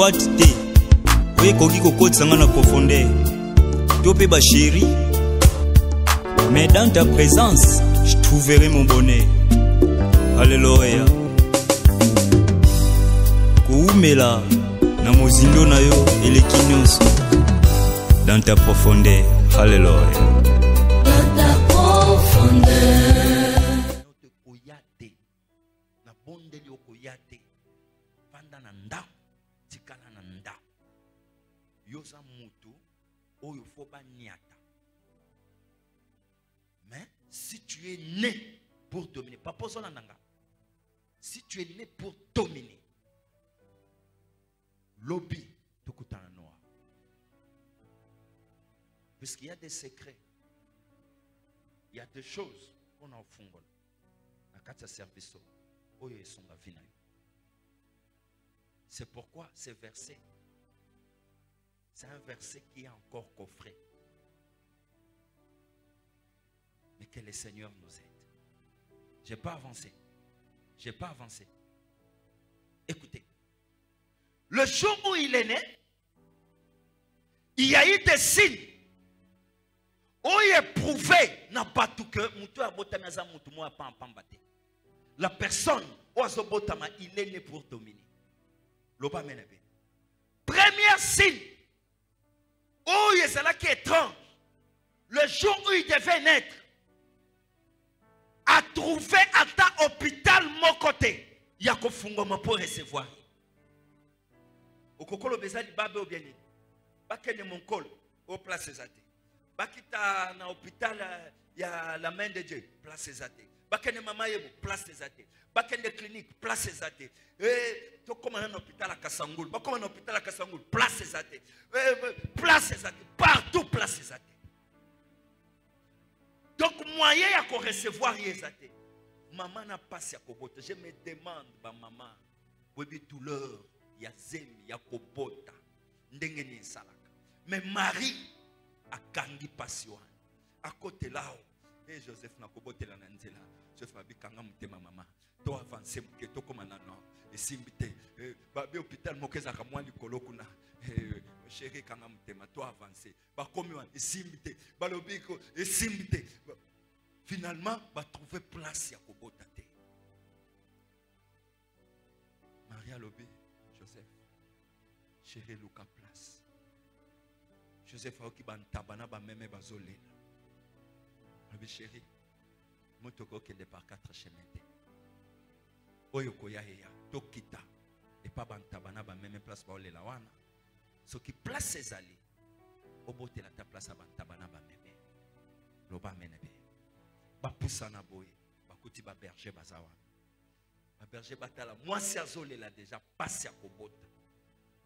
droite te oye koki kokotisa na profondeur to pe ba chéri, mais dans ta présence je trouverai mon bonheur. Alléluia. Koumela na mozindo na yo eleki nyonso dans ta profondeur. Alléluia. Dans ta profondeur. Okoyate na bondeli okoyate panda na ndako tikala na ndako yoza mutu oyo fo baniata. Mais si tu es né pour dominer, papa Zonandanga, si tu es né pour dominer, lobby tokutana noa. Puisqu'il y a des secrets, il y a des choses qu'on a au fond. Service. C'est pourquoi ce verset, c'est un verset qui est encore coffré. Mais que le Seigneur nous aide. Je n'ai pas avancé. Je n'ai pas avancé. Écoutez. Le jour où il est né, il y a eu des signes. Où il est prouvé, n'a pas tout que la personne, il est né pour dominer. Premier signe, où il est là qui est étrange, le jour où il devait naître, a trouvé à ta hôpital mon côté, il y a qu'au fond pour recevoir. Au kokolo bezali babe ou bien, bakene mon col au place des athées. Bakita na hôpital, il y a la main de Dieu, place des athées. Bakene mama yebo, place des athées. Bakene clinique, place des athées. Tu comme un hôpital à Kassangoul, comme un hôpital à Kassangoul, place des athées. Place des athées, partout place des athées. Donc moyen à qu'on recevoir les athées. Maman n'a pas si à kobota. Je me demande, ma maman, oui douleur, il y a zem, il y a kobota, ndengeni salaka. Mais Marie a kangi passion. À côté là, et Joseph n'a kobote la nanzela. Joseph a dit kanga mutema maman. To avancer que to comme nano. Et simbite, babi hôpital mokeza kamwa likolo kuna. Chéri kanga mutema to avancer. Ba komi wan simbite, ba lobiko et simbite. Finalement, ba trouver place ya kobota te. Maria lobi, Joseph. Chéri Luka place. Joseph a oki ban tabana ba meme bazole. Lobi chéri, motoko kende par 4 chemins. Oyo koya ya tokita et pas ban tabana ba meme place ba ole la wana. Ce qui place ses alliés. Obote la ta place ban tabana ba meme. Loba menebe. Ba poussana boye, ba kuti ba berger bazawa. Ba berger batala moi si azole la déjà passe à kobota.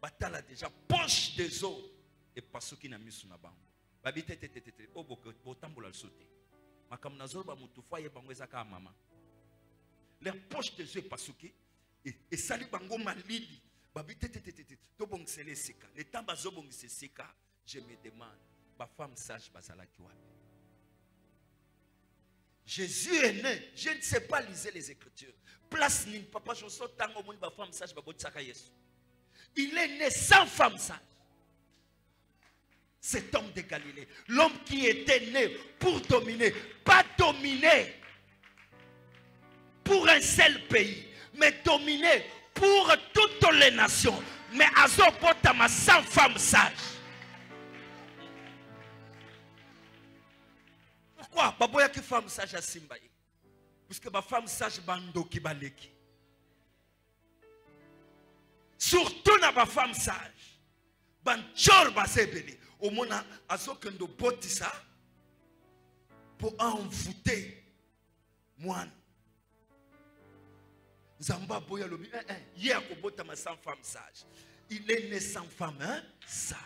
Batala déjà poche des autres et pasuki na misu na bango. Babite tete oboko botambola sauter. Makam nazol ba mutu foye bango ezaka mama. Les poches des yeux pasuki et sali bango malidi. Babite tete to bongsele sika. Les temps bazo bongise sika, je me demande ba femme sage bazala ki wapi. Jésus est né, je ne sais pas lire les Écritures. Place ni papa je sors tango moni ba femme sage ba botsaka Yesu. Il est né sans femme sage. Cet homme de Galilée, l'homme qui était né pour dominer, pas dominer pour un seul pays, mais dominer pour toutes les nations. Mais Azobotama sans femme sage. Pourquoi? Baboya qui femme sage à Simbaï. Parce que ma femme sage bando qui baleki. Surtout na ma femme sage. Banchor basebeli. Au mona azokendo botisa pour envoûter moine. Zamba boya lobi hier ko botama sans femme sage. Il est né sans femme sage.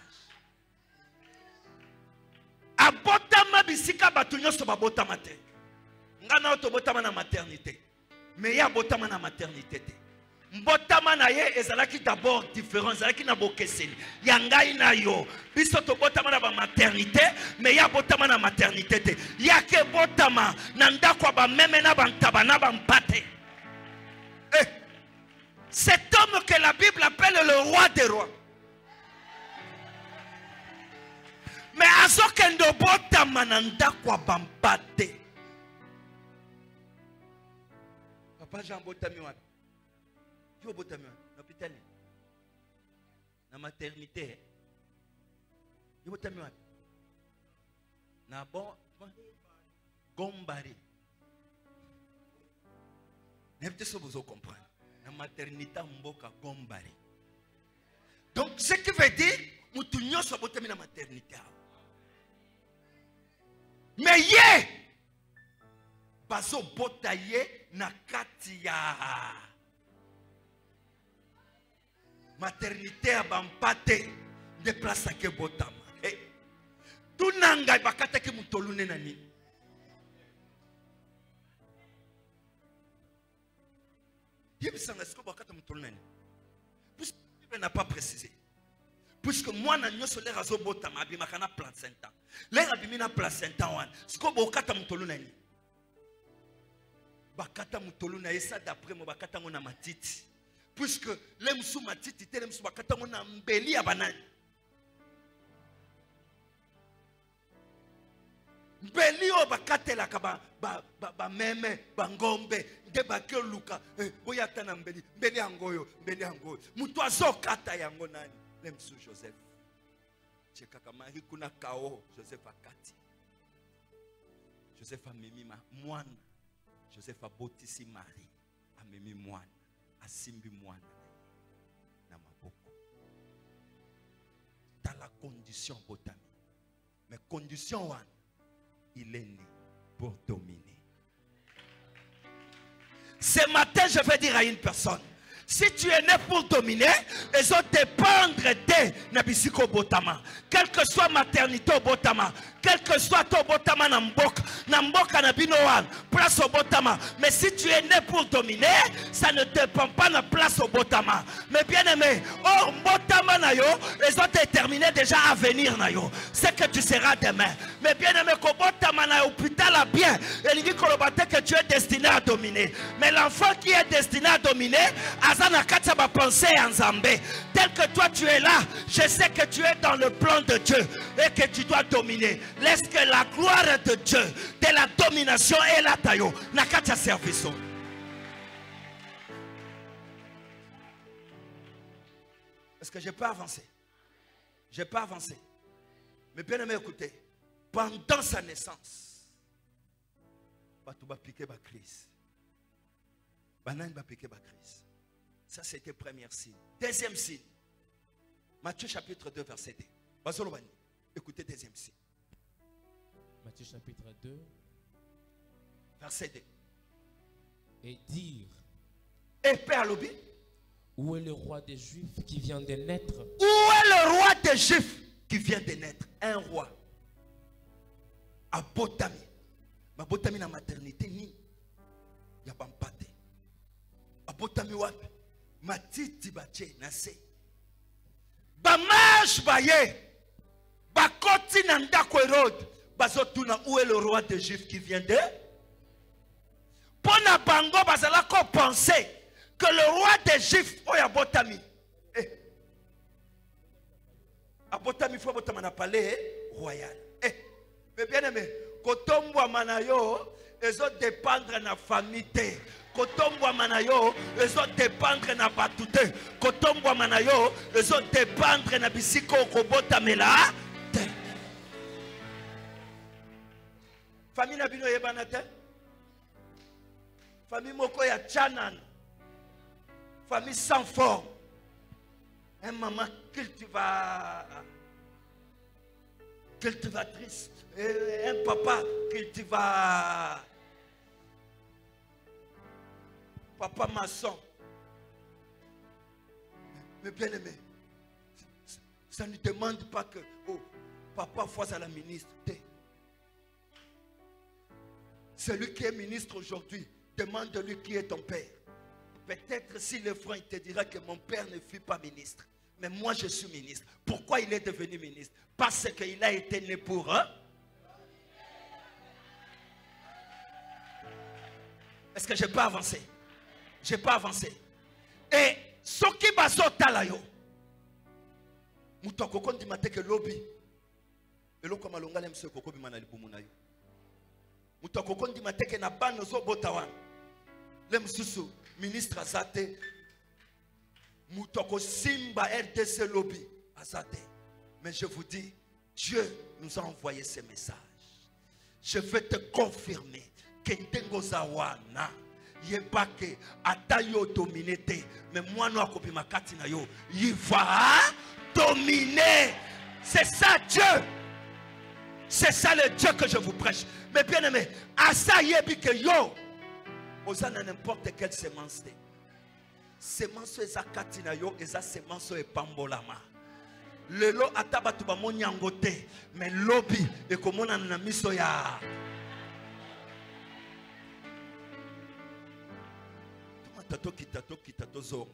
Abotama bisika batunyo so babotama te. Ngana to botama na maternité. Mais ya botama na maternité te. Mbotama na ye ezalaki d'abord différent, ezalaki na bokeseni. Yangai na yo. Biso to botama na ba maternité, mais ya botama na maternité te. Ya ke botama na ndako ba meme na bantaba na bampate. Cet homme que la Bible appelle le roi des rois. Mais azokendo botama na ndako bampate. Papa Jean botami wapi? Yo botami wapi? L'hôpital. Na maternité. Yo botami wapi? Na bon Gombari. N'importe ce que vous comprenez. La maternité mboka Gombari. Donc ce qui veut dire mutunyo so botami na maternité. Mais ye bazo botaye na katia maternité a bampate de place à que botama. Tout nanga bakata ke mutolune nani. Puisque il n'a pas précisé. Puisque moi, je ne sais pas si je suis un placenta. Je suis un placenta. Je suis un d'après moi, matiti. Puisque les msou matiti, les msou bakata mona mbeli ya banani. Mbeli o bakate la kaba ba meme bangombe de bakyo luka boyata na mbeli mbeli angoyo mutu azokata yango nani le msou Joseph cheka kama hikuna kao Joseph akati Joseph amemima mwana Joseph abotisi Marie amemi mwana asimbi mwana na maboko dans la condition botami mais condition wana il est né pour dominer. Ce matin, je vais dire à une personne, si tu es né pour dominer, ils ont dépendre de Nabisiko Botama. Quelle que soit maternité au Botama, quel que soit ton Botama Namboka Nabinoan, place au Botama. Mais si tu es né pour dominer, ça ne dépend pas de la place au Botama. Mais bien aimé, oh Botama Nayo, ils ont déterminé déjà à venir Nayo. C'est que tu seras demain. Mais bien aimé, qu'au Botama Nayo, putain la bien, il dit que tu es destiné à dominer. Mais l'enfant qui est destiné à dominer, tel que toi tu es là, je sais que tu es dans le plan de Dieu et que tu dois dominer. Laisse que la gloire de Dieu, de la domination et la taille, n'a qu'à te service. Est-ce que je peux avancer? Je peux avancer. Mais bien aimé, écoutez, pendant sa naissance, tu vas piquer ma crise. Banane va piquer ma crise. Ça, c'était le premier signe. Deuxième signe. Matthieu chapitre 2, verset 2. Écoutez, deuxième signe. Matthieu chapitre 2. Verset 2. Et dire. Et Père Lobi. Où est le roi des Juifs qui vient de naître? Où est le roi des Juifs qui vient de naître? Un roi. À Botami. Ma Botami na maternité ni. Ya bampate. À Botami wapi. Matiti bache nase. Bamash baye. Bakoti nandako Hérode. Bazotuna où est le roi des Juifs qui vient de? Pona bango bazala ko penser que le roi des Juifs oya Botami. À Botami faut Botama na palais royal. Mais bien aimé, kotombo manayo ezo dépendre na famille te. Kotombo manayo ezo dépendre na batute. Kotombo manayo ezo dépendre na bisiko kobotamela te. Famille na bino yebana te. Famille moko ya chanan. Famille sans forme. Un maman cultivatrice. Un papa cultiva. Papa maçon. Mais bien aimé, ça ne demande pas que oh, papa fasse à la ministre. Celui qui est ministre aujourd'hui, demande-lui qui est ton père. Peut-être s'il est franc, il te dira que mon père ne fut pas ministre. Mais moi je suis ministre. Pourquoi il est devenu ministre? Parce qu'il a été né pour eux. Est-ce que je peux avancer? Je peux avancer. Et ce qui va sortir là, mutoko kondi mateke lobby. eloko malonga le mse koko bimana libumu na yo muto kokondi mateke na bano zo botawan le msusu ministre azate muto ko simba RDC lobby azate. Mais je vous dis, Dieu nous a envoyé ce message. Je vais te confirmer que Ndengozawana yebake atayo dominete, mais moi no akopi makati na yo, il va dominer. C'est ça Dieu. C'est ça le Dieu que je vous prêche. Mais bien aimé, asa yebi que yo osana n'importe quelle semence. Semence eza kati na yo, eza semence e pambolama. Lelo atabatu ba monyangote, mais lobby e komona na miso ya. Tato kitato zo.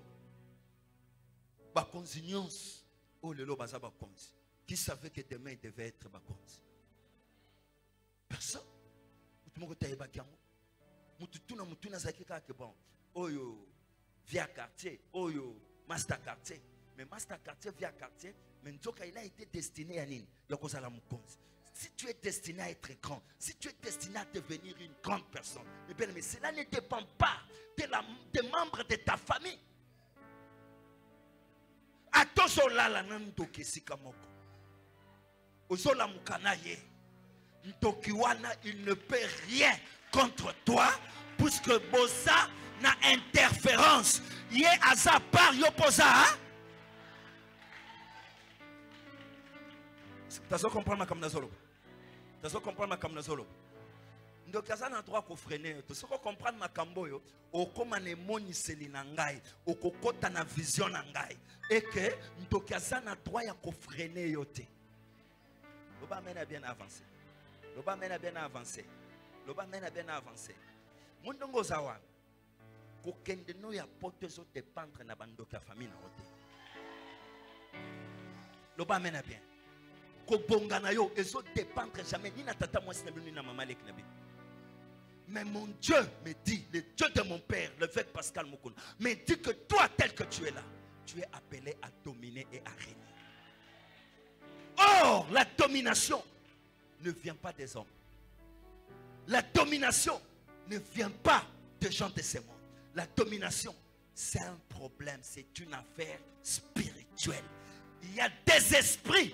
Ba consignance. Oh lelo baza ba konzi. Qui savait que demain il devait être ba konzi? Personne. Mutumo ta yeba kiango. Mutuna zakika ke bon. Oyo via quartier, oyo master quartier. Mais master quartier via quartier, mais il a été destiné à nini? Si tu es destiné à être grand, si tu es destiné à devenir une grande personne, mais cela ne dépend pas des membres de ta famille. Atozola la nandoke sikamoko. Ozola mukanaye. Ntokiwana, il ne peut rien contre toi, puisque Bosa na interférence. Yé aza par yopoza. Tu as compris ma kamnazolo. Tu as compris ma kamnazolo. Donc ça n'a droit qu'au freiner. Tu as compris ma kamboyo. Au comment ne moni selinangai. Au kokota na vision nangai. Et que donc ça n'a droit qu'au freiner yote. L'oba mène a bien avancé. L'oba mène a bien avancé. L'oba mène a bien avancé. Mundongo zawa. Kokende no ya pote zo dépendre na bandoka famille na yote. L'oba mène a bien. Kobonganayo et so dépendre jamais ni na tata moi ni na maman lek nabi. Mais mon Dieu me dit, le Dieu de mon père, l'évêque Pascal Moukouna, me dit que toi tel que tu es là, tu es appelé à dominer et à régner. Or, la domination ne vient pas des hommes. La domination ne vient pas des gens de ce monde. La domination, c'est un problème, c'est une affaire spirituelle. Il y a des esprits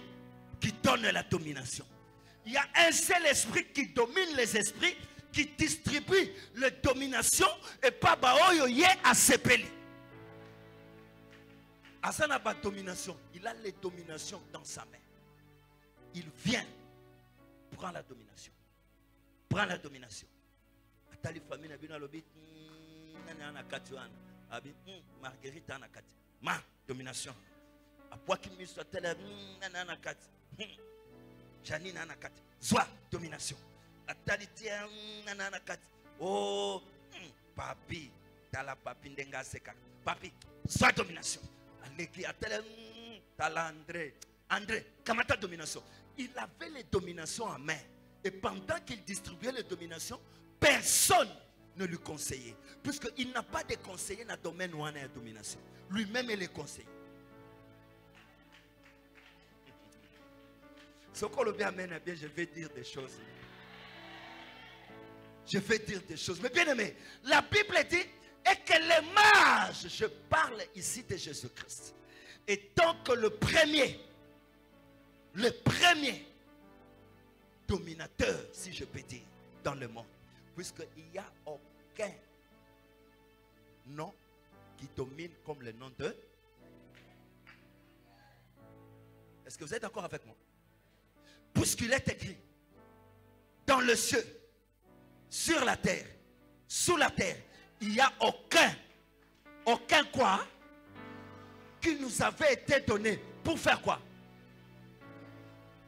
qui donnent la domination. Il y a un seul esprit qui domine les esprits, qui distribue la domination et pas baoyo yé à sepeli. Asana ba domination, il a les dominations dans sa main. Il vient, prend la domination. Prend la domination. Atali famille na bino lobi nana na katuana. Abi Marguerite na kati. Ma domination. Apoi qui me soit telle nana na kati. Janine na kati. Zwa domination. Atali tia nana na kati. Oh papi tala papi ndenga seka. Papi zwa domination. Aleki atele tala André kamata domination. Il avait les dominations en main. Et pendant qu'il distribuait les dominations, personne ne lui conseillait. Puisqu'il n'a pas de conseiller dans le domaine où on a la domination. Lui-même est le conseiller. Ce qu'on le bien mène, je vais dire des choses. Je vais dire des choses. Mais bien aimé, la Bible dit et que les mages, je parle ici de Jésus-Christ, étant que le premier dominateur, si je peux dire, dans le monde. Puisqu'il n'y a aucun nom qui domine comme le nom de... Est-ce que vous êtes d'accord avec moi? Puisqu'il est écrit dans le ciel, sur la terre, sous la terre, il n'y a aucun quoi qui nous avait été donné pour faire quoi?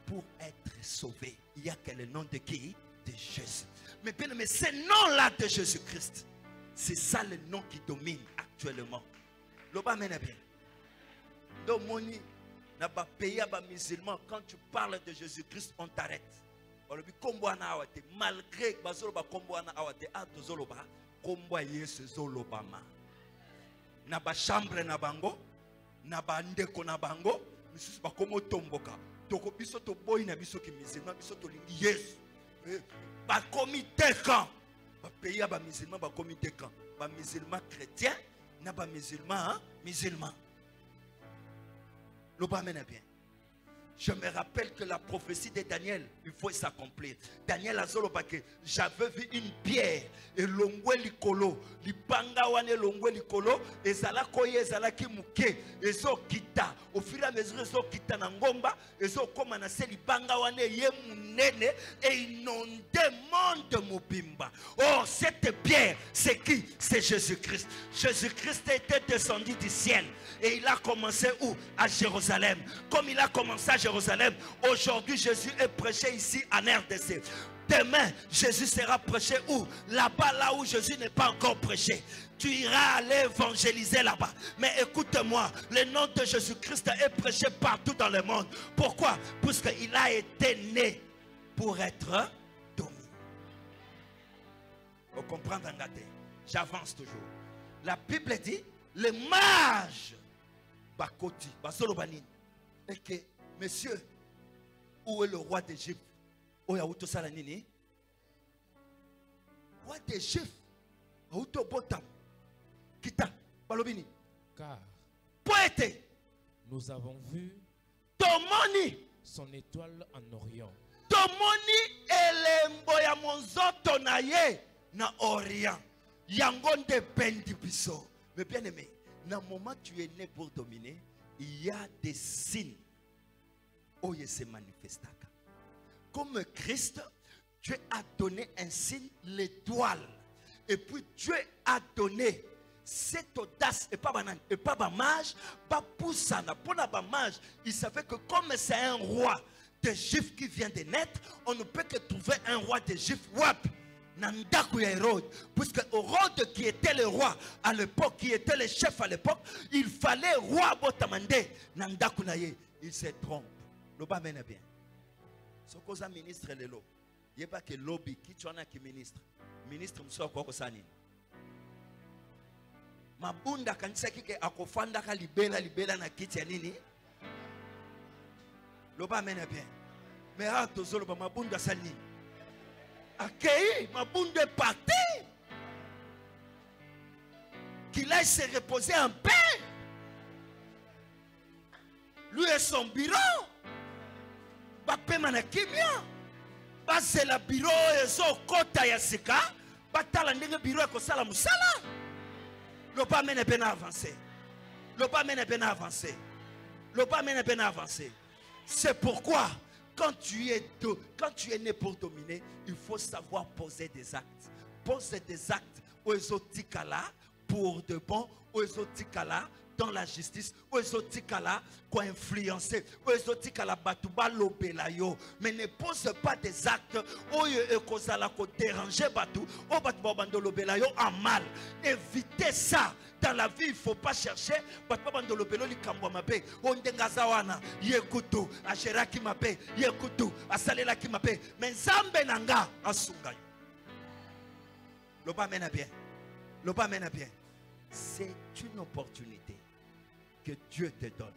Pour être sauvé. Il n'y a que le nom de qui? De Jésus. Mais bien aimé, ce nom-là de Jésus-Christ, c'est ça le nom qui domine actuellement. L'oba mène bien. Donc, moni, n'a pas payé à musulman. Quand tu parles de Jésus-Christ, on t'arrête. Malgré que tu na ba chambre na bango, na ba ndeko na bango, misusu ba komo tomboka. toko biso to boy na biso ki musulman biso to lingi Yesu ba comité camp ba pays ba musulman ba comité camp ba musulman chrétien na ba musulman musulman le ba mena bien. Je me rappelle que la prophétie de Daniel, il faut s'accomplir. Daniel a dit, j'avais vu une pierre et l'ongwe likolo, lipanga wane l'ongwe likolo, et zala koye zala ki muke, et zo kita. Au fur et à mesure, zo kita nangomba, et zo komanase lipanga wane ye munene, et inonde monde mubimba. Oh, cette pierre, c'est qui? C'est Jésus-Christ. Jésus-Christ était descendu du ciel, et il a commencé où? À Jérusalem. Comme il a commencé à Jérusalem, aujourd'hui Jésus est prêché ici en RDC. Demain, Jésus sera prêché où? Là-bas, là où Jésus n'est pas encore prêché. Tu iras aller évangéliser là-bas. Mais écoute-moi, le nom de Jésus-Christ est prêché partout dans le monde. Pourquoi? Parce qu'il a été né pour être dominé. Vous comprenez? J'avance toujours. La Bible dit, les mages, Bakoti, Basolobanine, et que, monsieur, où est le roi d'Égypte? Où est le Salanini? Roi d'Égypte, où est le Botam? Kita, Balobini. Car Poète, nous avons vu Tomoni, son étoile en Orient. Tomoni, Elemboya Monzoto naye na Orient. Yangonde Bendibiso. Mais bien aimé, dans le moment où tu es né pour dominer, il y a des signes où il se manifeste. Comme Christ, Dieu a donné un signe, l'étoile. Et puis Dieu a donné cette audace, et pas banane, et pas mage, pas poussana. Pour la mage, il savait que comme c'est un roi d'Égypte qui vient de naître, on ne peut que trouver un roi d'Égypte. Wap! Nandaku Hérode, puisque Hérode qui était le roi à l'époque, qui était le chef à l'époque, il fallait roi Botamande. Nandaku Naye, il se trompe. L'oba mène bien. Ce qu'on a ministre le lo, il n'y a pas que lobby qui tu en a qui ministre. Ministre m'so quoi que ça ni. Mabunda kanisa kike akofanda ka libela na kiti ya nini. L'oba mène bien. Mais à tozolo ba mabunda sani. Accueilli, Mabunde est parti. Qu'il aille se reposer en paix. Lui et son bureau. Bape manakimia. Base la bureau et son kota yasika. Batala ndenge bureau et kosala musala. Le pas mène bien avancé. Le pas mène bien avancé. Le pas mène bien avancé. C'est pourquoi quand tu es né pour dominer, il faut savoir poser des actes. Poser des actes aux là pour de bon, aux là dans la justice, aux là pour influencer, aux là batuba lobelayo. Mais ne pose pas des actes où kozala ko déranger batu, au batuba bando lobelayo en mal. Évitez ça. Dans la vie, il ne faut pas chercher. Yekutu, Ashera qui m'appelle, Yekutu, Asalela qui m'appelle. Mais Zambe Nanga, Asungay. Le pas mène bien. Le pas mène bien. C'est une opportunité que Dieu te donne.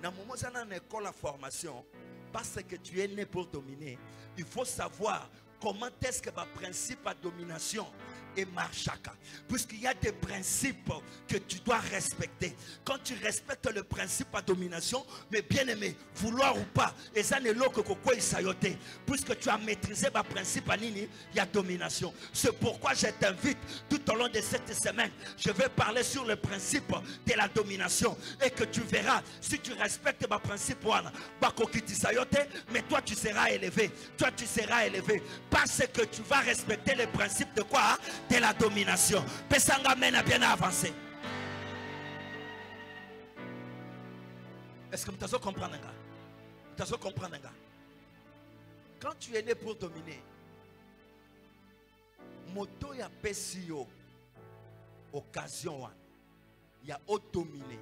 Dans le moment où tu as une école à formation, parce que tu es né pour dominer, il faut savoir comment est-ce que le principe à domination et marchaka. Puisqu'il y a des principes que tu dois respecter. Quand tu respectes le principe à domination, mais bien aimé, vouloir ou pas, et ça n'est l'eau que quoi il s'ayote. Puisque tu as maîtrisé le principe à nini, il y a domination. C'est pourquoi je t'invite tout au long de cette semaine. Je vais parler sur le principe de la domination. Et que tu verras, si tu respectes le principe, mais toi tu seras élevé. Toi tu seras élevé. Parce que tu vas respecter le principe de quoi? De la domination. Pesanga mène a bien avancé. Est-ce que vous avez compris? Vous avez compris? Quand tu es né pour dominer, moto ya pesio occasion il y a dominer.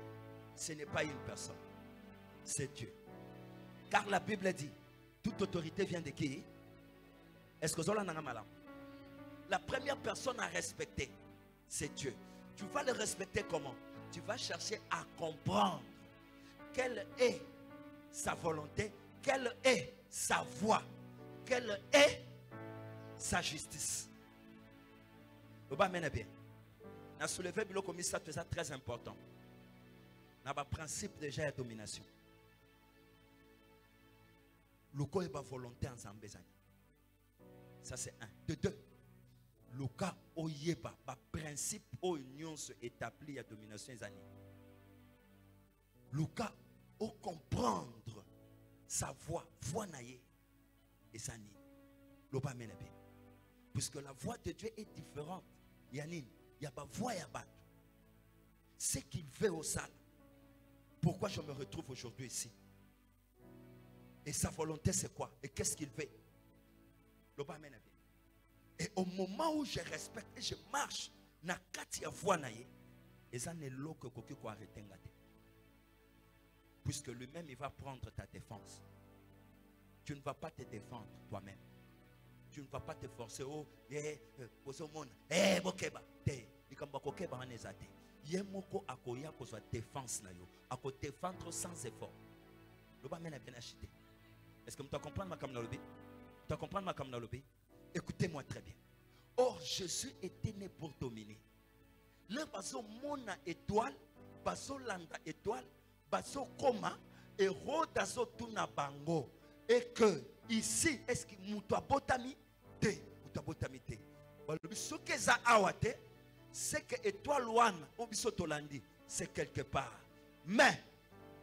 Ce n'est pas une personne, c'est Dieu. Car la Bible dit, toute autorité vient de qui? Est-ce que vous avez malade? La première personne à respecter, c'est Dieu. Tu vas le respecter comment? Tu vas chercher à comprendre quelle est sa volonté quelle est sa voie, quelle est sa justice. Vous m'amenez bien. Na soulevé bilo comme ça, c'est très important. Na ba principe déjà de domination. Le cas est pas volonté en Zambézani. Ça c'est un. De deux. Le cas où il y a pas principe où union se établit à domination zani. Le cas où comprendre sa voix, voix naïe et zani. Le pas bien. Puisque la voix de Dieu est différente. Yanine. Il y a pas voix, il y a pas. Ce qu'il veut au salle. Pourquoi je me retrouve aujourd'hui ici? Et sa volonté c'est quoi? Et qu'est-ce qu'il veut? Et au moment où je respecte et je marche, na kati ya voix naye, et ça n'est l'eau que koki ko arrêter ngate. Puisque lui-même il va prendre ta défense. Tu ne vas pas te défendre toi-même. Tu ne vas pas te forcer au bokeba te ikamba kokeba anezate yemoko akoya kozwa défense na yo ako défendre sans effort. Le ba mena bien acheté. Est-ce que tu comprends ma kamna lobby? Tu comprends ma kamna lobby? Écoutez-moi très bien. Or Jésus était né pour dominer. Le baso mona étoile, baso landa étoile, baso koma Hérode azo tuna bango et que ici est-ce que muto botami c'est que étoile one c'est quelque part, mais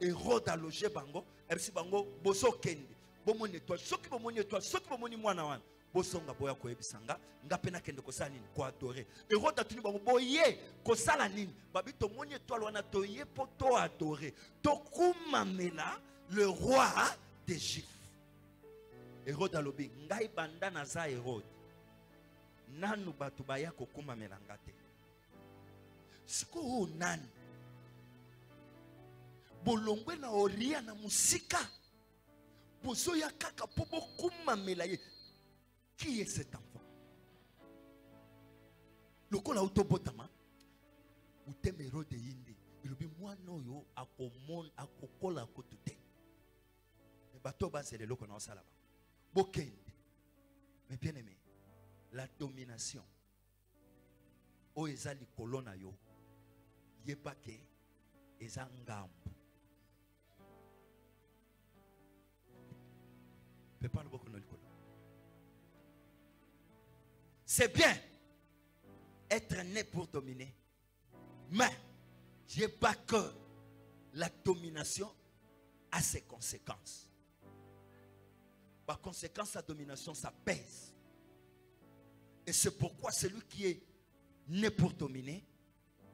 Hérode a logé bango et si bango boso kendi bomoni étoile soki bomoni étoile soki bomoni mwana wana bosonga boya ko ebisanga ngapena kende ko sala nini ko adorer. Hérode a tuni bango boye ko sala nini babi to moni étoile wana to ye poto adorer to kumamela le roi des Juifs. Hérode alobi ngai banda naza Hérode nanu batu baya kokuma melangate siko nani bolongwe na oria na musika bozo ya kaka po bokuma melaye. Qui est cet enfant? Lokola autobotama uteme Hérode yindi ilobi mwana oyo akomon akokola kotute ne bato basele loko na osala ba bokende. Mais bien aimé, la domination o ezali kolona yo yebake ezangambu. Prépare beaucoup no likolo. C'est bien être né pour dominer, mais je pas que la domination a ses conséquences. Par conséquent, sa domination, ça pèse. Et c'est pourquoi celui qui est né pour dominer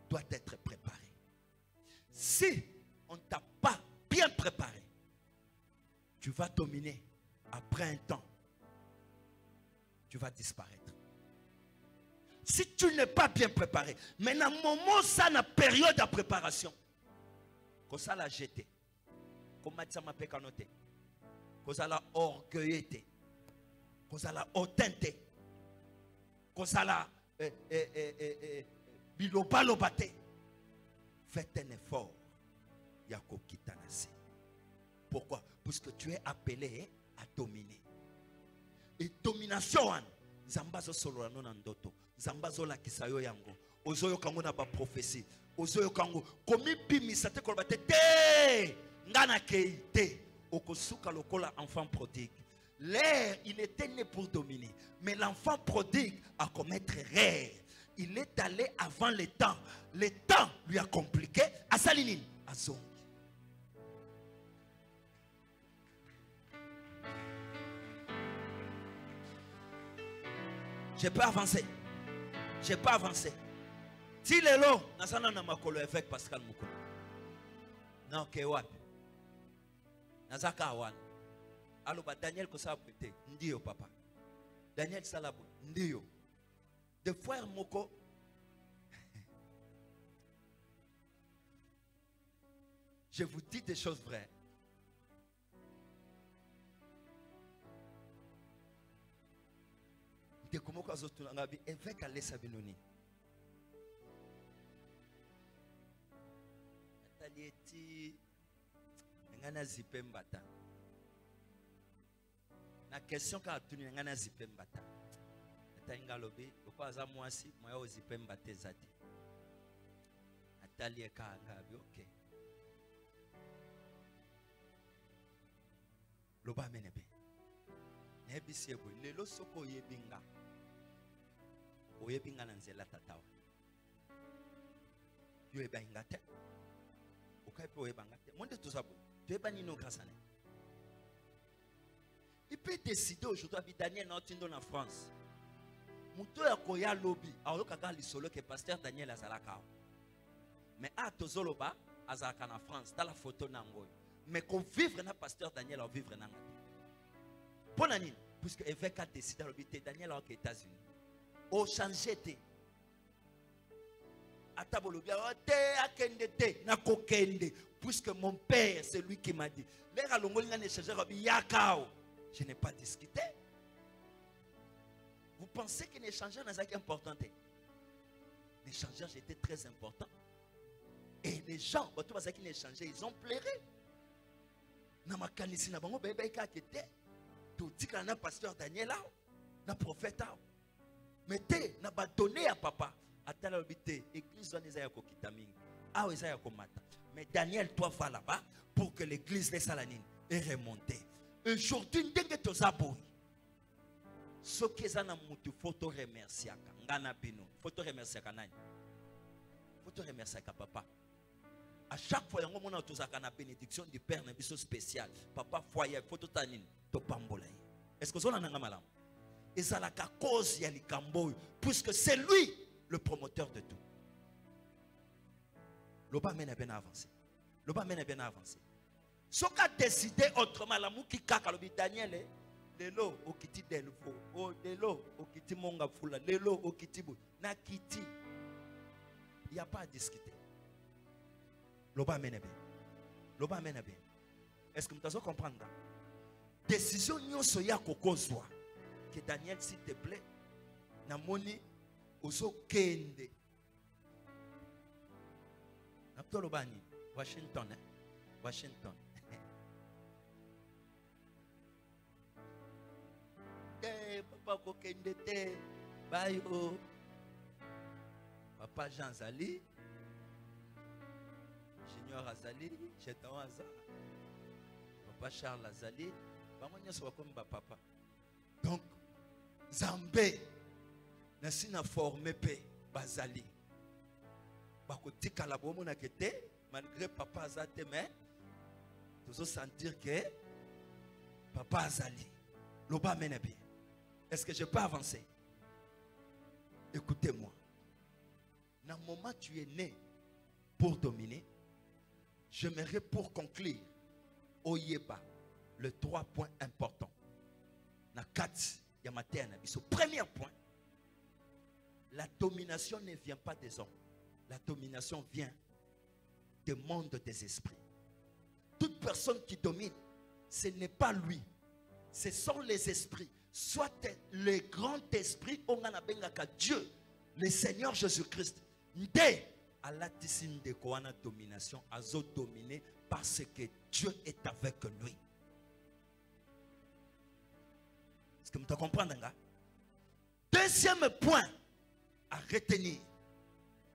doit être préparé. Si on ne t'a pas bien préparé, tu vas dominer. Après un temps, tu vas disparaître. Si tu n'es pas bien préparé, mais dans le moment ça, la période de préparation, comme ça l'a jeté, comme ça m'a pécanoté, comme ça l'a orgueillité, comme ça l'a hautain, comme ça l'a bilobalobaté. Faites un effort, Yako Kitanasi. Pourquoi? Parce que tu es appelé à dominer. Et domination, Zambazo solorano nandoto, Zambazo la kisayo yango, Ozoyo kango na ba prophétie, Ozoyo kango, komi bimi sate kolbate te, ngana keite, Okosuka lokola enfant prodigue. L'air, il était né pour dominer, mais l'enfant prodigue a commettre erreur. Il est allé avant le temps. Le temps lui a compliqué. À Salinine, à Zongi. Je peux avancer. Je peux avancer. Si les lots, nasana na makolo avec Pascal Mukolo. Non, kewapi. Nazaka awan. Alors Daniel kosa prêté. Ndiyo papa. Daniel Salabo. Ndiyo. De frère Moko. Je vous dis des choses vraies. De comment vous avez évêque à l'Essabenoni. Natalieti ngana zipembata. La question que tu n'as pas zippé mbata. Atainga lobi, pourquoi ça moi si moi au zippé mbata zati. Atali ka ngabi ok. Loba menebe. Nebi siebo lelo soko yebinga. Oyebinga na nzela tatawa. Yo ebinga te. Okaipo oyebanga te. Monde tout ça bon. Tu es banni no kasane. Il peut décider aujourd'hui à Daniel Nantindo en France. Mouto ya koya lobby, alors kaka lisolo que pasteur Daniel azalaka. Mais à tozoloba azalaka na France, dans la photo nangoy. Mais qu'on vivre na pasteur Daniel on vivre na ngate. Ponani, puisque évêque a décidé à Daniel aux États-Unis. Au changer te. Atabolobi te akende te na kokende puisque mon père c'est lui qui m'a dit. Les alongolinga ne changer robi yakao. Je n'ai pas discuté. Vous pensez que l'échangeur n'est pas important? L'échangeur était très important. Et les gens, ils ont pleuré. Na pasteur Daniel, na prophète. Mais tu n'as pas donné à papa. L'église mais Daniel, toi, va là-bas pour que l'église laisse la ligne et remonter. Aujourd'hui, dès que tu as aboué, ce qui est en mutu, photo remercier. Photo remercier. Photo remercier papa. À chaque fois, on a une bénédiction du Père, une bénédiction spéciale. Papa, foyer, photo tanine, to pambola. Est-ce que vous avez un malam? Et ça la cause, il y a les camboy, puisque c'est lui le promoteur de tout. L'oba mène bien avancé. L'oba mène bien avancé. Ce qu'a décidé autrement, la mouki kaka le Daniel, lelo okiti delfo, o lelo okiti monga fula, lelo okiti bu, na kiti. Il n'y a pas à discuter. L'oba mène bien. L'oba mène bien. Est-ce que vous avez compris? Décision nyon soya kokozwa. Que Daniel, s'il te plaît, na moni ozo kende. Napto lobani, Washington, Washington. Papa kokende te bayo papa Jean Zali Junior Azali Chetan Aza papa Charles Azali bangonya so comme papa. Donc Zambé nasina formé pe bazali bakotika la bomo na kete malgré papa Azate mais tu sentir que papa Azali l'oba mène bien. Est-ce que je peux avancer? Écoutez-moi. Dans le moment où tu es né pour dominer, j'aimerais pour conclure, Oyeba, les 3 points importants. Dans 4, il y a matin. Premier point, la domination ne vient pas des hommes. La domination vient du monde des esprits. Toute personne qui domine, ce n'est pas lui. Ce sont les esprits. Soit le grand esprit, on a Dieu, le Seigneur Jésus-Christ. Dès à la tisine de Koana domination, à zo dominer parce que Dieu est avec lui. Est-ce que vous comprenez? Deuxième point à retenir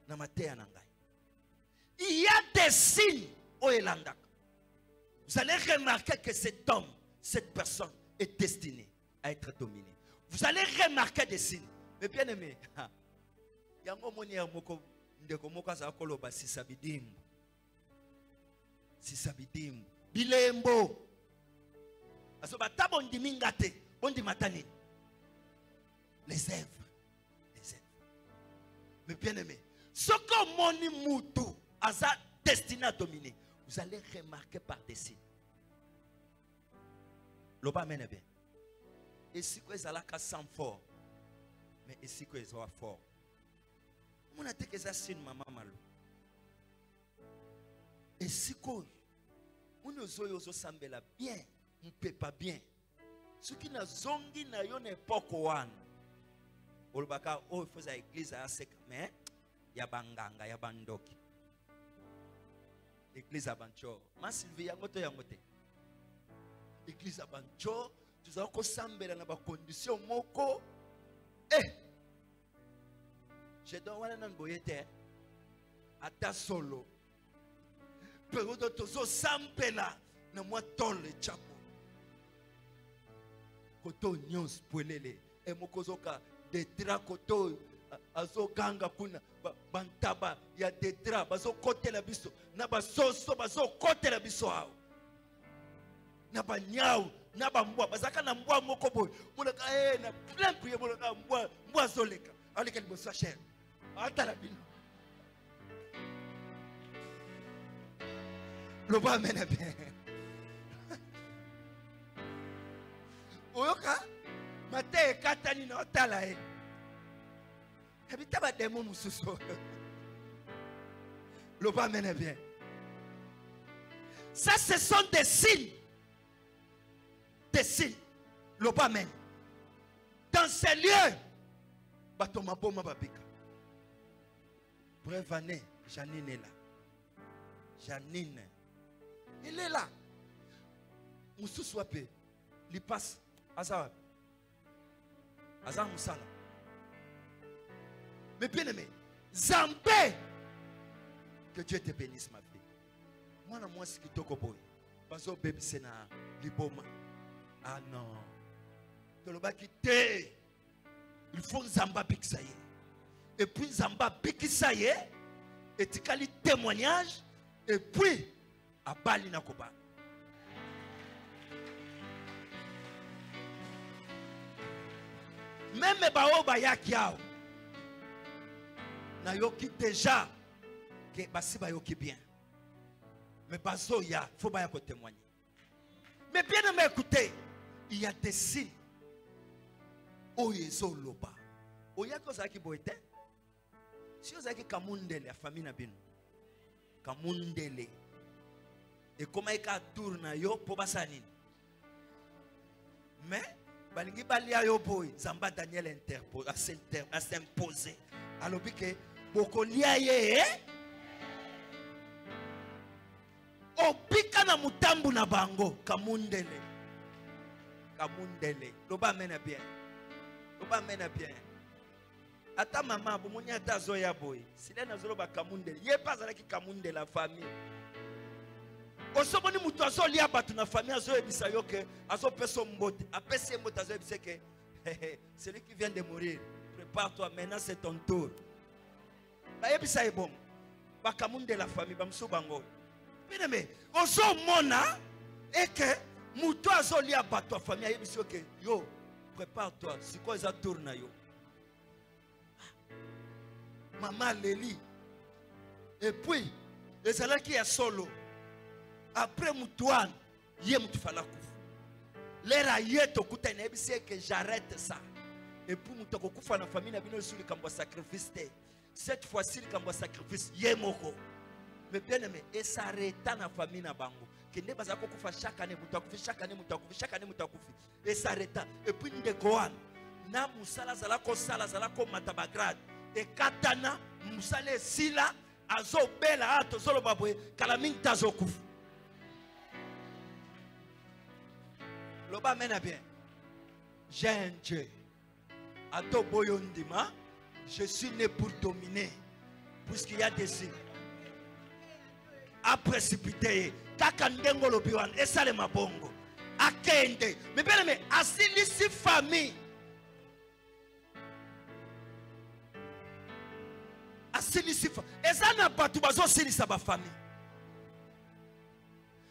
dans ma terre. Il y a des signes au Elanda. Vous allez remarquer que cet homme, cette personne est destinée à être dominé. Vous allez remarquer des signes. Mais bien aimé, il y a un moment où si sabidim bilembo asoba tabondi mingate bondi matani les œuvres. Mais bien aimé, ce que moni mutu asa destiné à dominer, vous allez remarquer par des signes. L'oba mène bien. Et si vous avez sans fort, mais si vous avez fort, vous avez dit que ça c'est une maman malo. Et si vous avez bien, vous ne peut pas bien. Ce qui n'a zongi na yon époque ouane. Olbaka oh il faut à l'église à sec mais ya banganga ya bandoki. L'église à bancho. Ma Sylvie yangote yangote. L'église à bancho. Tu as encore na ba condition moko. Eh. Je dois wana nan boyete. Ata solo. Pero tozo sambela na moi tole chapo. Koto nyons poelele. E mokozoka detra koto azo ganga kuna bantaba ya detra bazo kote la biso na basoso bazo kote la biso hao. Na banyao na bambwa bazaka na mbwa moko boy mulaka na plein prier mulaka mbwa zoleka alika liboso cher ata la bino loba mena bien oyoka mate katani na otala habita ba demo mususo loba mena bien. Ça ce sont des signes. Des signes. L'obamen. Dans ces lieux, Batoma Boma Babika. Bref année, Janine est là. Janine. Il est là. Moussou Swapé. Il passe. Azar. Azar Moussala. Mais bien aimé. Zambé. Que Dieu te bénisse ma fille. Moi, ce qui te boy. Bazo bébé sena liboma. Ah non. Il faut Zamba Biksaye. Et puis Zamba Biksaye. Et tikali témoignage. Et puis Abali Nakoba. Même Bao Bayakiao. Na yoki déjà. Que Basi Bayoki bien. Mais Bazo ya. Faut Bayako témoigner. Mais bien de m'écouter. Il y a des signes. Oyezo loba. Oyako zaki boete. Si ozaki kamundele la famille na bino. Kamundele. Et comment eka tourna yo po basanini. Mais balingi balia yo boy Zamba Daniel interpose à s'imposer. Alors que bokolia ye obika na mutambu na bango kamundele. Kamundele. Loba mena bien. Loba mena bien. Ata maman, boumoni ata zoya boy. Sile na zolo ba kamundele. Ye pas alaki kamundele la famille. Osoboni mutu azo lia batu na famille azo ebisa yo ke azo peso mbote. Apese mbote azo ebisa ke celui qui vient de mourir. Prépare-toi, maintenant c'est ton tour. Ba ebisa ebom. Ba kamundele la famille ba mso bango. Bien aimé, ozo mona et que Mouto azoli abato famille ayebisi que yo prépare-toi si quoi ça tourne yo. Maman Leli. Et puis les ala qui est solo. Après Moutouane, yé Moutufala kufu. L'era yé to kuta na ebisi que j'arrête ça. Et puis Moutoko kufa na famille na bino sur le cambo sacrifice. Cette fois-ci le cambo sacrifice yé moko. Mais bien aimé, et ça arrête na famille na bango. Kende bazako kufa chaque année mutakufi chaque année mutakufi chaque année mutakufi et s'arrêta et puis ndekoan na musala zala ko matabagrad et katana musale sila azo bela ato zolo babwe kala minta zo kufu loba mena bien j'ai un Dieu ato boyondima je suis né pour dominer puisqu'il y a des signes à précipiter kakandengo lobiwan esale mabongo akende mais bien asilisi famille asilisi ezana batu bazo silisa ba famille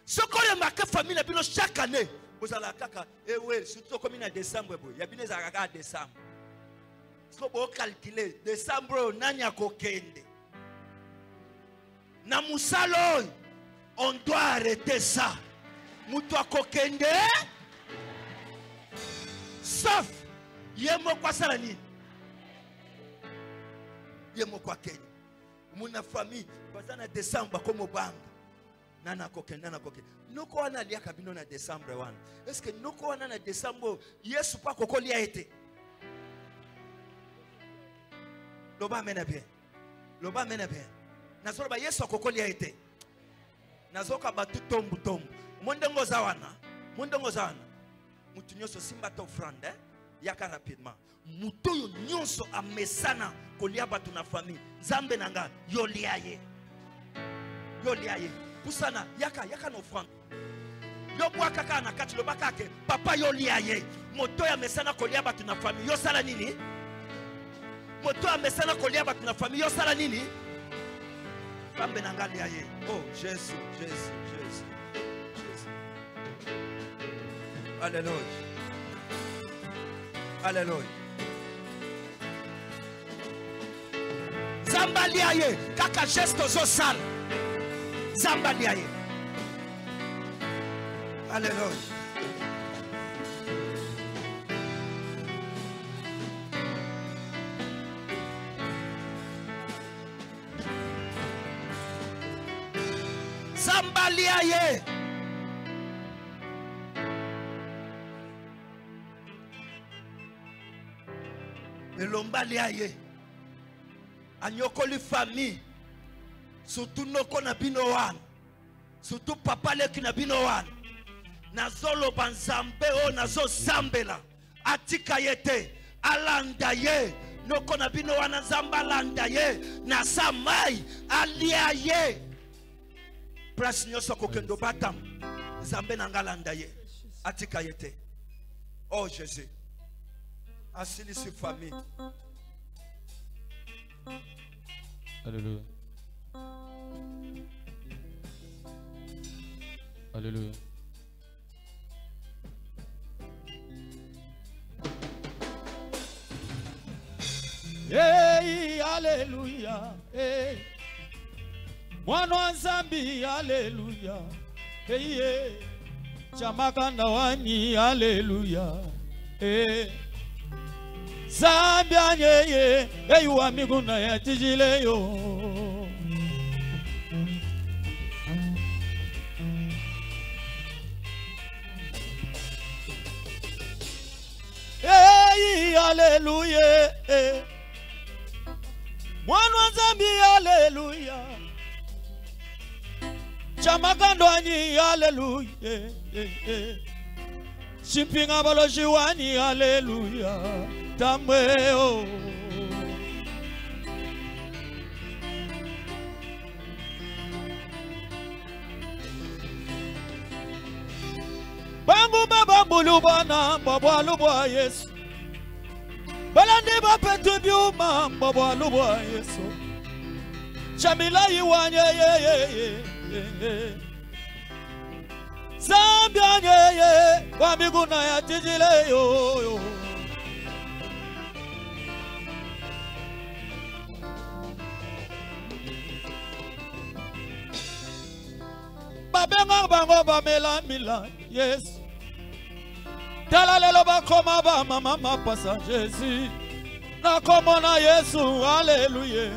soko le marque famille na bino chaque année vous allez kaka ouais surtout comme in décembre boy ya bino za kaka décembre soko bo calculer décembre nani akokende na musalo on doit arrêter ça. Moutoua kokende. Sauf. Yemo kwa salani. Yemo kwa Kenya. Muna famille. Bazana décembre comme banga. Nana kokende, nana kokende. Noko wana liya kabino na décembre wana. Est-ce que noko wana na décembre. Yesu pa koko liya ete. Loba mena bien. Loba mena bien. Nasolo ba Yesu koko liya ete. Nazoka batu tombu tombu. Mondongo zawana. Mondongo zawana. mutu nyonso simba ta offrande yaka rapidement mutu oyo nyonso amesana kolia bato na famille Nzambe nanga yo lia ye pusana yaka na offrande yo bwa kaka na kati lo bakake papa yo lia ye moto ya mesana kolia bato na famille yo sala nini moto ya mesana kolia bato na famille yo sala nini Nzambe nanga lia ye oh Jésus Alléluia. Alléluia. Zambaliaye, kaka gesto zo sal. Zambaliaye. Alléluia. Zambaliaye. Elombali aye anyokoli famille surtout noko na bino wana surtout papa leki na bino wana nazoloba Nzambe o nazo zambela atika yete alanda ye noko na bino wana Nzambe alanda ye na samai alia ye place nyoso kokendo batam Nzambe nanga landa ye atika yete oh Jésus Assili sur famille. Alléluia. Alléluia. Hey, alléluia. Hey. Mwana wa Nzambi, alléluia. Hey, hey. Chamakanda wani, alléluia. Hey. Zambia nyeye, eyu amiguna ya tijile yo. Hey, hallelujah. Mwana wa Nzambi, hallelujah. Chamakando anyi, hallelujah. Shimpinga baloji wani, hallelujah. Tamwe o Bangu baba bulubana baba lubwa Yesu Balande bapetu biuma baba lubwa Yesu Chamila yiwanye ye Zambia ye wamiguna ya tijile yo Babenga bango ba mila yes Tala lelo ba koma ba mama pasa Jésus na komona Yesu hallelujah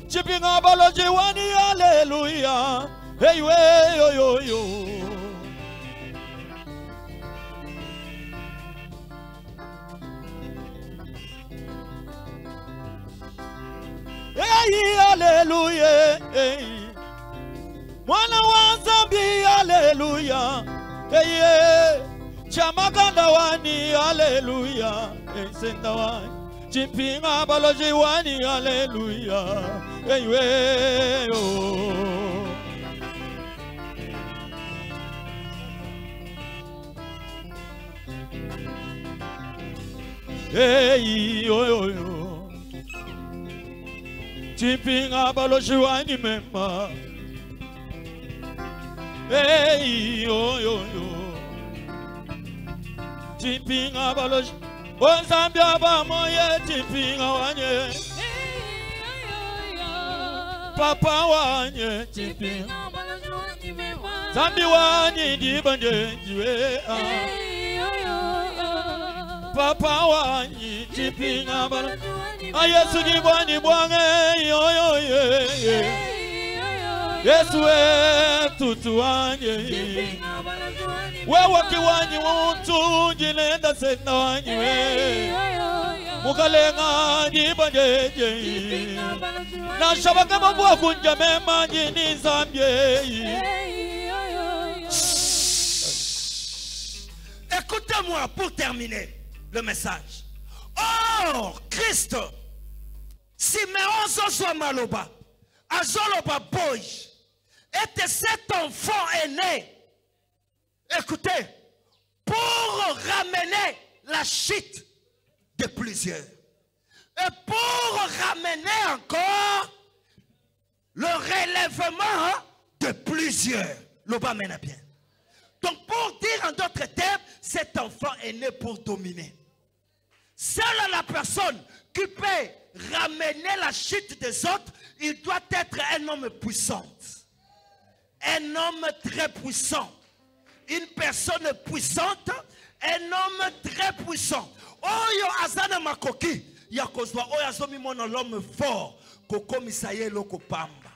Chipinga baloji wani hallelujah hey we yo hey hallelujah hey Mwana wa Nzambi, hallelujah. Hey, Chamakanda wani, hallelujah. Hey, senda wani. Chimpinga baloji wani, hallelujah. Hey, we, oh. Hey, oh. Chimpinga baloji wani mema. Hey, yo. Tipping abalosh. One Zambia moye tipping wanye. Papa wanye tipping. Zambi wanye dibanje jiwe. Papa wanye tipping abalosh. Ayesu dibani bwange yo. Yesu tutu wanye wewe kiwanyi mtu jinenda sena wanye mukalenga nyibanjeje na shabaka mabwa kunja mema njini Zambie écoutez-moi pour terminer le message. Or, Christ, si Meonzo soit maloba, azoloba boy, et cet enfant est né, écoutez, pour ramener la chute de plusieurs. Et pour ramener encore le relèvement de plusieurs. L'Oba mène bien. Donc pour dire en d'autres termes, cet enfant est né pour dominer. Seule la personne qui peut ramener la chute des autres, il doit être un homme puissant. Un homme très puissant. Une personne puissante, un homme très puissant. Oyo azana makoki, ya kozwa oyo azomi mona l'homme fort, koko misaye loko pamba.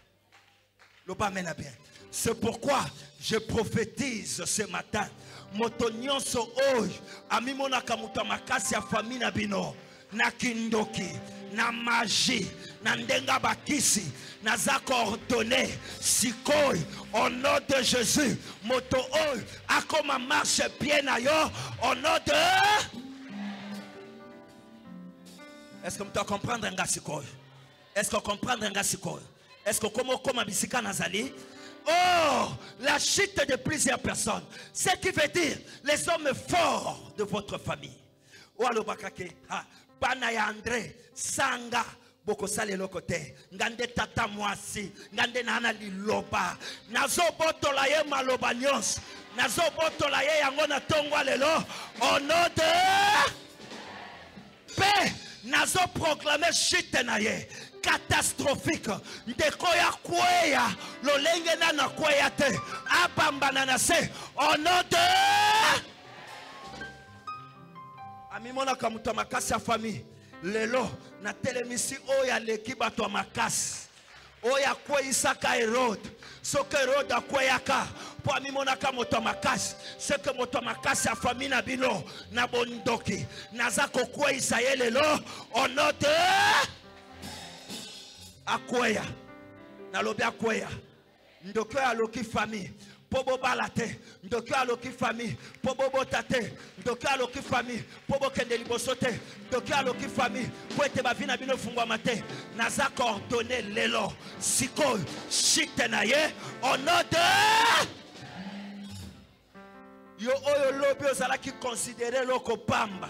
L'Oba mène bien. C'est pourquoi je prophétise ce matin. Moto nyonso oyo ami mona kamuta makasi ya famille na bino na kindoki na magie na ndenga bakisi na za coordonné sikoi au nom de Jésus. Moto oyo akoma marche bien na yo au nom de. Est-ce que tu comprends nga sikoi? Est-ce que tu comprends nga sikoi? Est-ce que comme bisika nazali? Oh, la chute de plusieurs personnes. Ce qui veut dire les hommes forts de votre famille. Oualo bakake, bana ya André, Sanga, boko sale lokote, ngande tata mwasi, ngande nana liloba, nazo boto la ye maloba nyos, nazo boto la ye yango na tongwa lelo, au nom de paix, nazo proclamer chute na ye. Catastrophique ndekoya kweya lolenge na kweya te abambana na se au nom de ami mona kamuta makasi ya famille lelo na telemisi oya leki bato makasi oya kweyisaka Herode soki Herode akweyaka po ami mona kamuta makasi seke moto makasi ya famille na bino na bondoki naza kokweyisa ye lelo au nom de Akwea, nalobi akwea, ndoke aloki famille, pobo balate, ndoke aloki famille, pobo botate, ndoke aloki famille, pobo kende libosote, ndoke aloki famille, poete bavina bino fungwa mate, naza coordonné lelo, siko, chite na ye, au nom de yo oyo lobi ozala ki considéré loko pamba.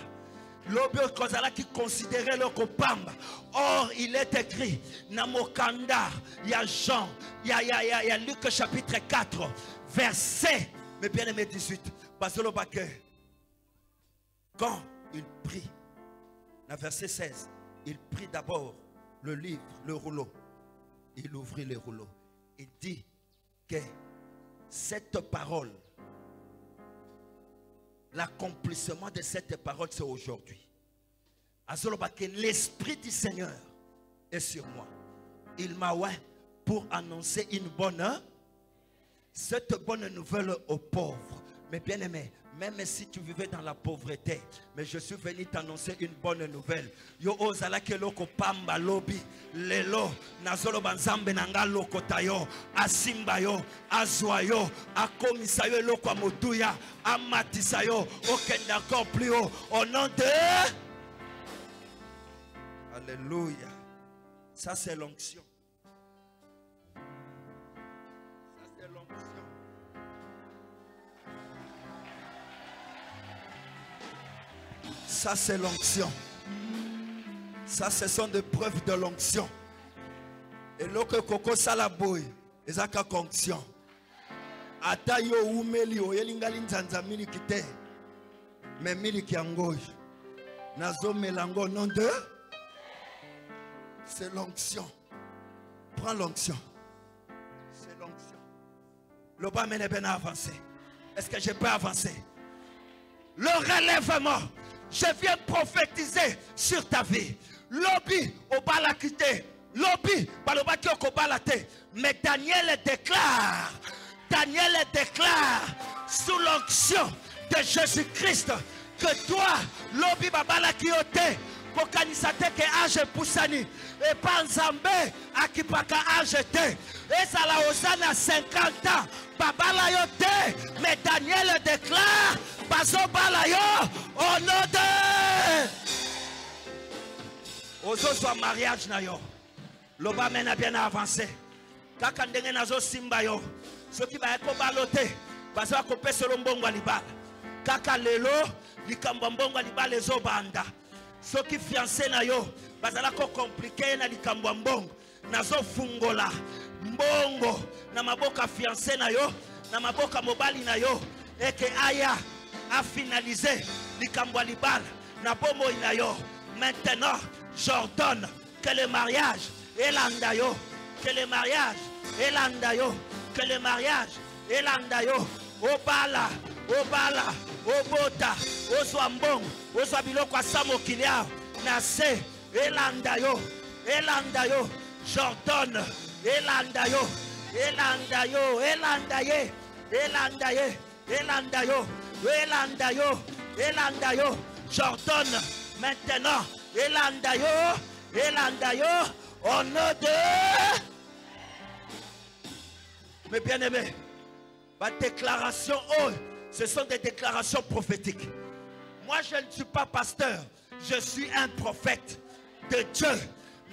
L'obio kozala qui considérait le kopamba. Or il est écrit Namokanda, il y a Jean, il y a Luc chapitre 4 verset mais bien aimé 18 Basolo Baké. Quand il prit la verset 16, il prit d'abord le livre, le rouleau. Il ouvrit le rouleau. Il dit que cette parole, l'accomplissement de cette parole, c'est aujourd'hui. L'Esprit du Seigneur est sur moi. Il m'a oint pour annoncer une bonne, cette bonne nouvelle aux pauvres. Mais bien aimé, même si tu vivais dans la pauvreté, mais je suis venu t'annoncer une bonne nouvelle. Yo ozala ke loko pamba lobi lelo nazolo banzambe nanga loko tayo asimba yo azwa yo akomisa yo loko motuya amatisa yo okenda encore plus haut au nom de Alléluia. Ça c'est l'onction. Ça c'est l'onction. Ça c'est l'onction. Ça ce sont des preuves de l'onction. Et lorsque koko salaboy, ezaka onction. Ata yo umeli o yelingali nzanza miliki te. Mais miliki yango. Nazo melango nom de. C'est l'onction. Prends l'onction. C'est l'onction. Le bas mène bien avancer. Est-ce que je peux avancer? Le relèvement. Je viens prophétiser sur ta vie. Lobby au balakité. Lobby balobaki au balate. Mais Daniel déclare sous l'onction de Jésus-Christ que toi, lobby babalaki ote, kokanisa te ke age pusani et pas nzambe akipaka age te ezala osana 50 ans babala yo te mais Daniel déclare bazobala yo au nom de ozozwa mariage na yo loba mena bien avancé kaka ndenge nazo simba yo soki bayako balote baza kopesa lombongo libala kaka lelo likambo mbongo libala ezobanda soki fiancé na yo bazala ko compliqué na likambo mbongo nazo fungola mbongo na maboka fiancé na yo na maboka mobali na yo eke aya a finalisé likambo libala na bombo na yo maintenant j'ordonne que le mariage elanda yo que le mariage elanda yo que le mariage elanda yo obala obala obota ozwa mbongo ozwa biloko asa mokili awa na se elanda yo j'ordonne elanda yo elanda yo elanda ye elanda ye elanda yo elanda yo elanda yo j'ordonne maintenant elanda yo au nom de mes bien-aimés. Ma déclaration, oh, ce sont des déclarations prophétiques. Moi, je ne suis pas pasteur, je suis un prophète de Dieu.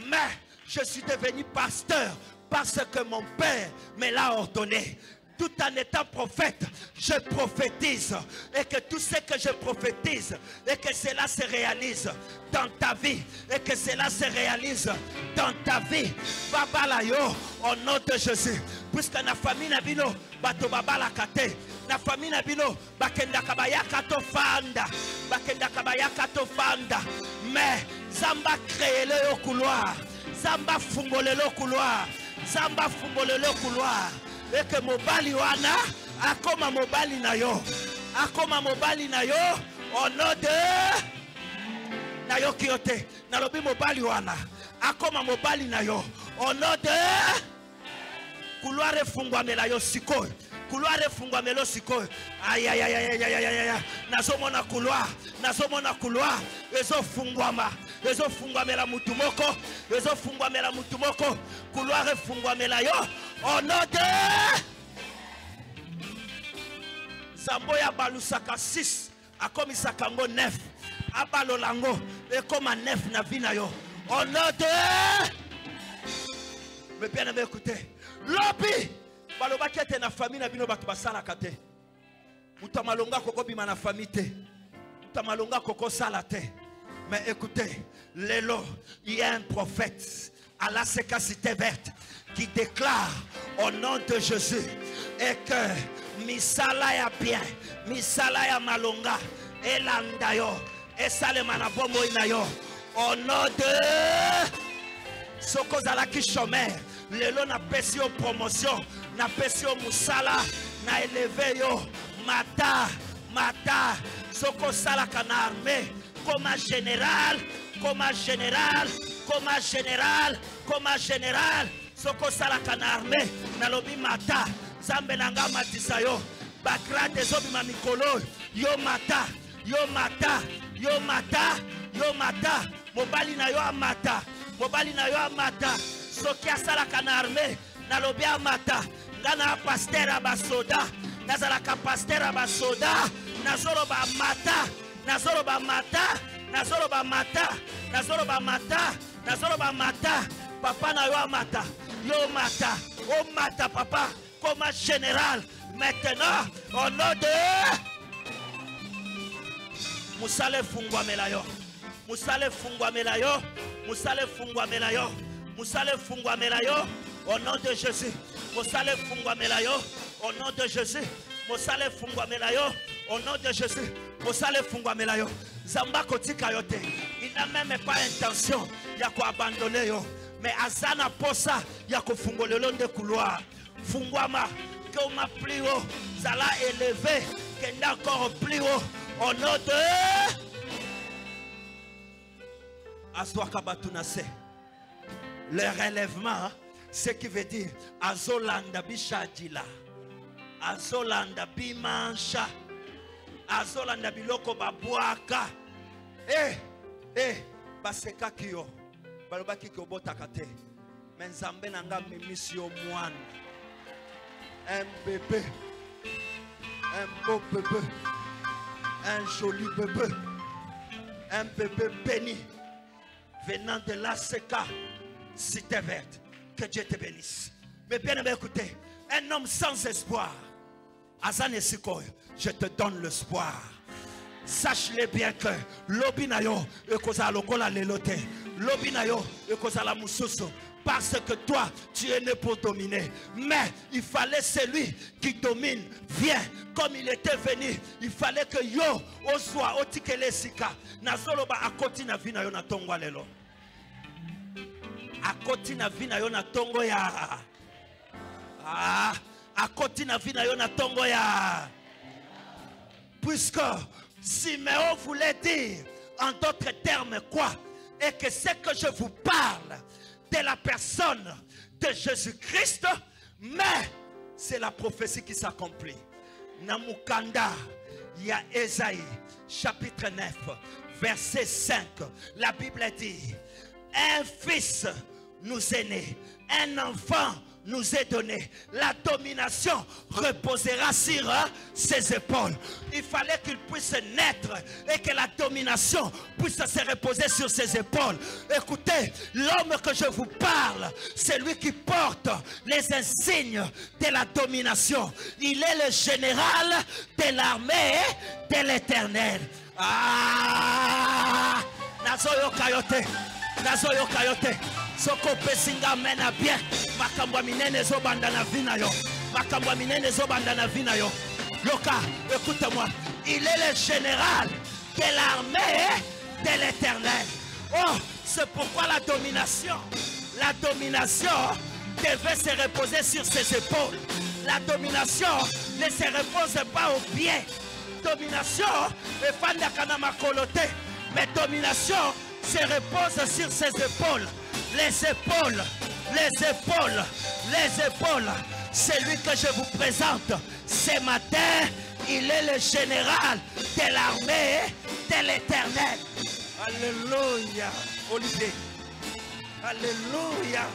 Mais je suis devenu pasteur parce que mon père me l'a ordonné. Tout en étant prophète, je prophétise. Et que tout ce que je prophétise, et que cela se réalise dans ta vie. Et que cela se réalise dans ta vie. Babala yo, au nom de Jésus. Puisque na famille na bino, bato babala kate. Na famille na bino, bakenda kabaya kato fanda. Bakenda kabaya kato fanda. Mais, Zamba crée le couloir. Zamba fungole le couloir. Zamba fungole le couloir. Et que mobali wana akoma mobali na yo au nom de na yo kiote na lobi mobali wana akoma mobali na yo au nom de couloir efungwa mela yo sikoyo couloir efungwa melo sikoyo aïe aïe aïe aïe aïe nazomona couloir ezofungwama ezofungwamela mutu moko ezofungwamela mutu moko couloir efungwamela yo au nom de Zamboya balusaka 6 akomisaka ngo 9 abalolango ekoma 9 na vina yo au nom de mais bien aimé écoutez lobi balobaki ete na famille na bino bato basalaka te mutu amalonga kokobima na famille te mutu amalonga kokosala te. Mais écoutez, Lélo, il y a un prophète à la cité verte qui déclare au nom de Jésus et que misala ya bien, misala ya malonga, elanda yo, esalema na bomo ina yo, au nom de Soko zalaki chômeur, Lélo na pesi yo promotion, na pesi yo musala, na élevé yo, mata, Soko salaka na armée. Comme général, soko salaka na armée, na lobi mata, zambe nanga matisa yo, bakrate zobi ma mikolo, yo mata, mobali na yo amata, soki asalaka na armée, na lobi amata, ngana pasteur abasoda, nazalaka pasteur abasoda, nazoloba mata. Nazoroba mata, papa na yo mata, yo mata, oh mata papa, comme général, maintenant, au nom de Musale fungwa melayo, au nom de Jésus, Musale fungwa melayo, au nom de Jésus, Musale fungwa melayo, au nom de Jésus. Osale fungwa melayo zamba kotika yote il n'a même pas intention ya ko abandonner yo mais azana posa ya ko fungolelo nde couloir fungwama que on m'a plus haut ça l'a élevé qu'est encore plus haut au nom de Aswaka Batunase le relèvement ce qui veut dire azolanda bishadila azolanda bimansha azolanda biloko babwaka baseka kiyo balobaki ki obotaka te mais nzambe na nga mimisi yo mwana un bébé un beau bébé un joli bébé un bébé béni venant de l'ACK Cité Verte. Que Dieu te bénisse. Mais bien aimé, écoutez, un homme sans espoir, Azane Sikoy, je te donne l'espoir. Sache-le bien que l'obinayo est cause lokola lelote, l'obinayo est cause la mususu. Parce que toi, tu es né pour dominer. Mais il fallait celui qui domine vient. Comme il était venu, il fallait que yo oswa otikele sika. Nazoloba akoti na vina yo na tongwa lelo. Akoti na vina yo na tongo ya. Akoti na vina yo na tongo ya. Puisque Siméon voulait dire en d'autres termes quoi? Et que ce que je vous parle de la personne de Jésus-Christ, mais c'est la prophétie qui s'accomplit. Namukanda, il y a Ésaïe, chapitre 9, verset 5. La Bible dit, un fils nous est né, un enfant nous est donné. La domination reposera sur ses épaules. Il fallait qu'il puisse naître et que la domination puisse se reposer sur ses épaules. Écoutez, l'homme que je vous parle, c'est lui qui porte les insignes de la domination. Il est le général de l'armée de l'Éternel. Nazoyo Kayote, Nazoyo Kayote. Soko pesinga mena bien. Makambwa minene zo banda na vina yo. Makambwa minene zo banda na vina yo. Yoka, écoute-moi. Il est le général de l'armée de l'Éternel. Oh, c'est pourquoi la domination devait se reposer sur ses épaules. La domination ne se repose pas aux pieds. Domination est fan de kanama kolote. Mais domination se repose sur ses épaules. Les épaules, les épaules, les épaules. C'est lui que je vous présente ce matin. Il est le général de l'armée de l'Éternel. Alléluia. Olivier. Alléluia.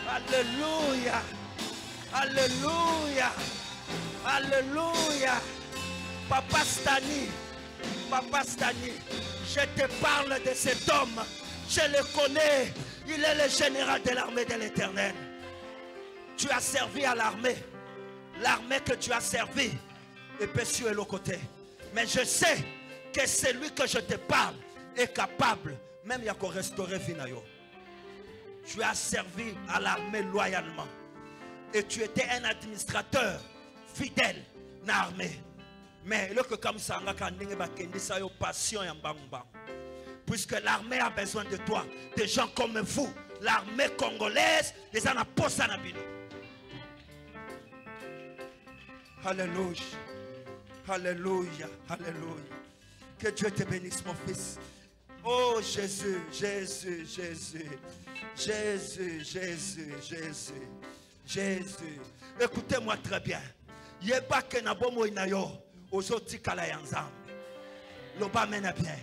Alléluia. Alléluia. Alléluia. Papa Stani. Papa Stani. Je te parle de cet homme. Je le connais. Il est le général de l'armée de l'Éternel. Tu as servi à l'armée. L'armée que tu as servi est précieux à l'autre côté. Mais je sais que celui que je te parle est capable, même il y a qu'à restaurer Vinayo. Tu as servi à l'armée loyalement. Et tu étais un administrateur fidèle dans l'armée. Mais le que comme ça, on a passion et puisque l'armée a besoin de toi, des gens comme vous, l'armée congolaise, les gens posent à Nabino. Alléluia, alléluia, alléluia. Que Dieu te bénisse, mon fils. Oh Jésus, Jésus, Jésus, Jésus, Jésus, Jésus, Jésus. Écoutez-moi très bien. Yeba ke na bomo inayo, ozoti kala yanzam. Loba mena bien.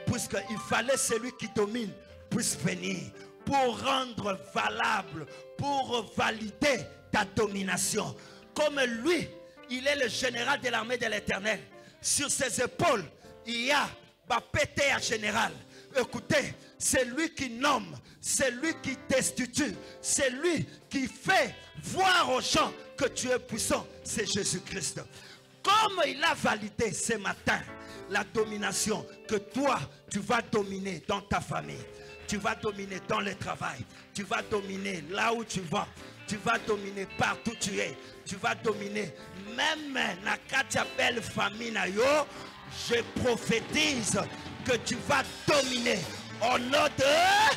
Puisqu'il fallait celui qui domine puisse venir pour rendre valable, pour valider ta domination. Comme lui, il est le général de l'armée de l'Éternel. Sur ses épaules, il y a Bapété à général. Écoutez, c'est lui qui nomme, c'est lui qui destitue, c'est lui qui fait voir aux gens que tu es puissant. C'est Jésus-Christ. Comme il a validé ce matin la domination, que toi, tu vas dominer dans ta famille, tu vas dominer dans le travail, tu vas dominer là où tu vas, tu vas dominer partout où tu es, tu vas dominer même na katia belle famille na yo. Je prophétise que tu vas dominer au nom de...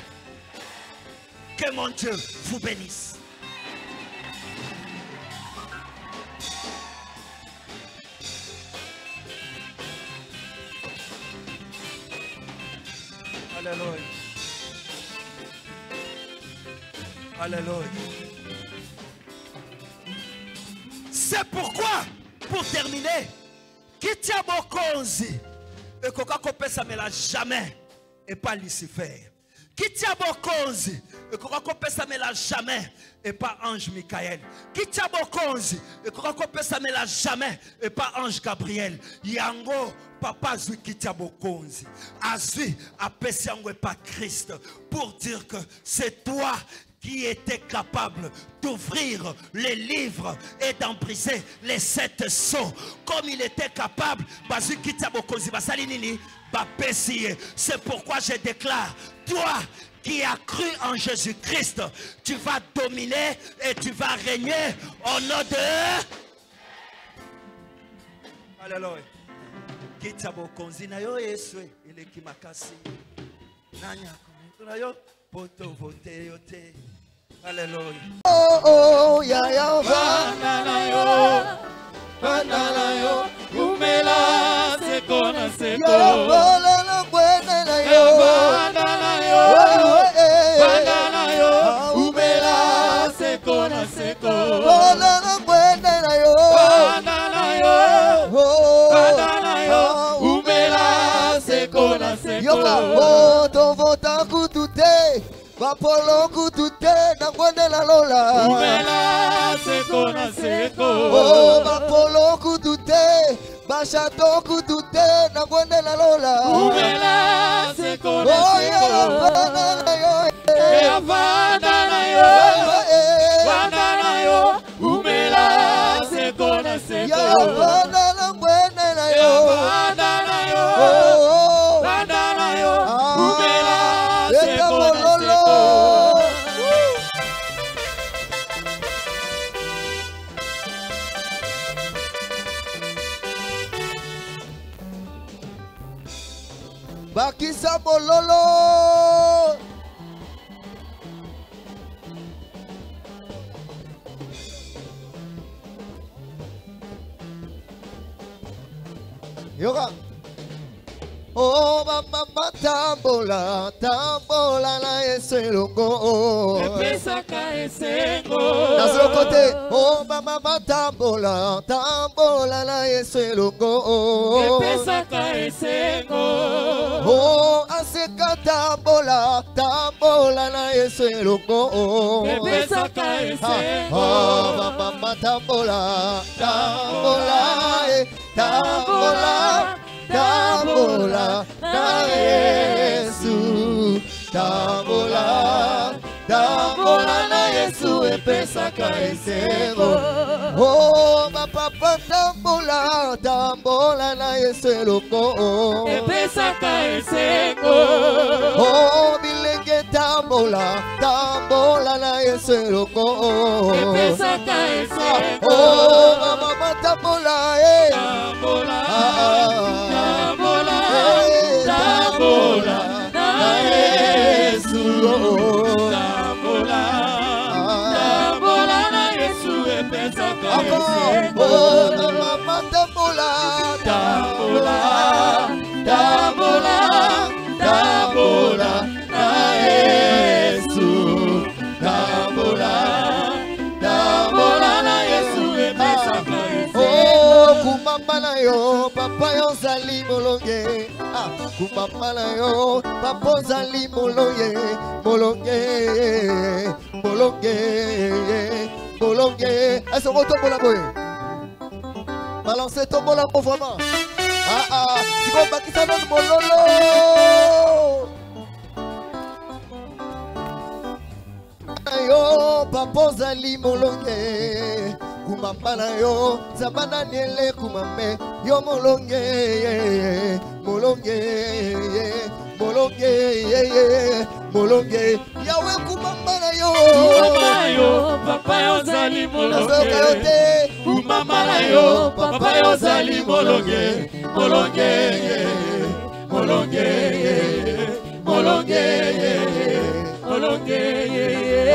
Que mon Dieu vous bénisse. Alléluia. Alléluia. C'est pourquoi, pour terminer, Kitia Bokonzi et Coca Cola ça ne l'a jamais et pas Lucifer. Qui tient bokonzi et qu'on ça mais là jamais et pas ange Michael. Qui tient bokonzi et qu'on ça mais là jamais et pas ange Gabriel. Yango papa zui qui tient bokonzi. Azui apesi yango et pas Christ pour dire que c'est toi qui était capable d'ouvrir les livres et d'en briser les 7 sceaux. Comme il était capable, c'est pourquoi je déclare, toi qui as cru en Jésus-Christ, tu vas dominer et tu vas régner au nom de... Alléluia. Alléluia. Oh, oh, ya, ya, Bandana yo, umela seko na seko. ya, bandana yo, Bandana yo, umela seko na seko. bandana yo, Bandana yo, oh, umela seko na seko. yoka, oh, tovota kutute, vapolo kutute, na kwende la lola. Umela seko na seko. Oh, vapolo kutute, bachato kutute, na kwende la lola. Umela seko na Oh, ya, seko. bandana yo, Bandana yo, bandana yo, umela seko na seko. ya, bandana yo, Bandana yo, oh, bandana yo, ah, umela eka seko na bololo. seko. Bakisa bololo. Yoga. Oh, mama tambola, tambola na eselongo. Epesaka esengo. Dans le côté, oh mama tambola, tambola na eselongo. Epesaka esengo. Oh, aseka tambola, tambola na eselongo. Epesaka esengo. Oh, mama tambola, tambola, tambola. Tambola na Yesu, tambola, tambola na Yesu epesaka esengo. Oh, ma papa tambola, tambola na Yesu eloko. Epesaka esengo. Oh, bilenge tambola, tambola na Yesu eloko. Epesaka esengo. Oh, mama tambola, eh. Tambola, Tambola, tambola, na Yesu. Tambola, tambola na Yesu epesaka esengo. oh, mama tambola, Tambola, tambola, tambola na Yesu. Tambola, tambola na Yesu epesaka esengo. oh, kumamba na yo, papa yo zali molonge. Ah, kumamba na yo, papa zali molonge, molonge, molonge, molonge. Est-ce qu'on tombe boy? Balancez tombe la pour vraiment. Ah ah, si vous battez ça dans le mololo. Yo, papa zali molonge. Kumamba na yo, zabana niele kumambe. Yo molonge, molonge, molonge, molonge. Yawe kumamba na yo. Mama yo, papa yo zali molonge. Mama na yo, papa yo zali molonge. Molonge, molonge, molonge, molonge.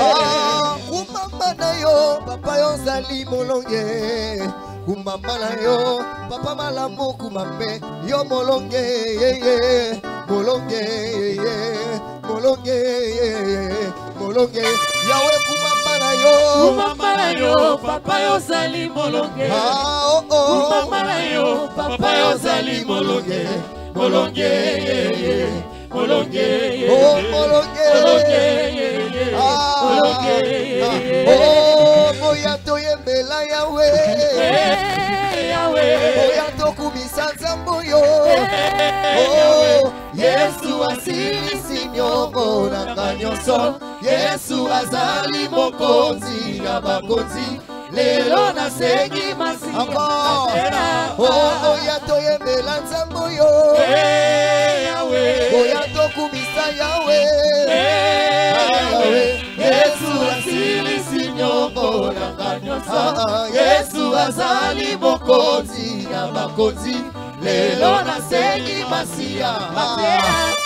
Ah, kumamba na yo, papa yo zali molonge. Kumamba na yo, papa malamu kumambe. Yo molonge, molonge, molonge, molonge. Yawe kumamba na yo. Mama na yo, papa yo zali molonge. Ah, oh, oh. Mama na yo, papa yo zali molonge. Molonge, molonge, oh molonge, oh moya toyembela Yawe, moya tokumisa nzambo yo, oh Yesu asilisi nyongo nanga nyonso, Yesu azali mokonzi na bakonzi, lelo nasengi masiya oh moya toyembela nzambo yo, moya tokumisa Yawe, Yesu asilisi nyongo nanga nyonso, Yesu azali mokonzi na bakonzi, lelo nasengi masiya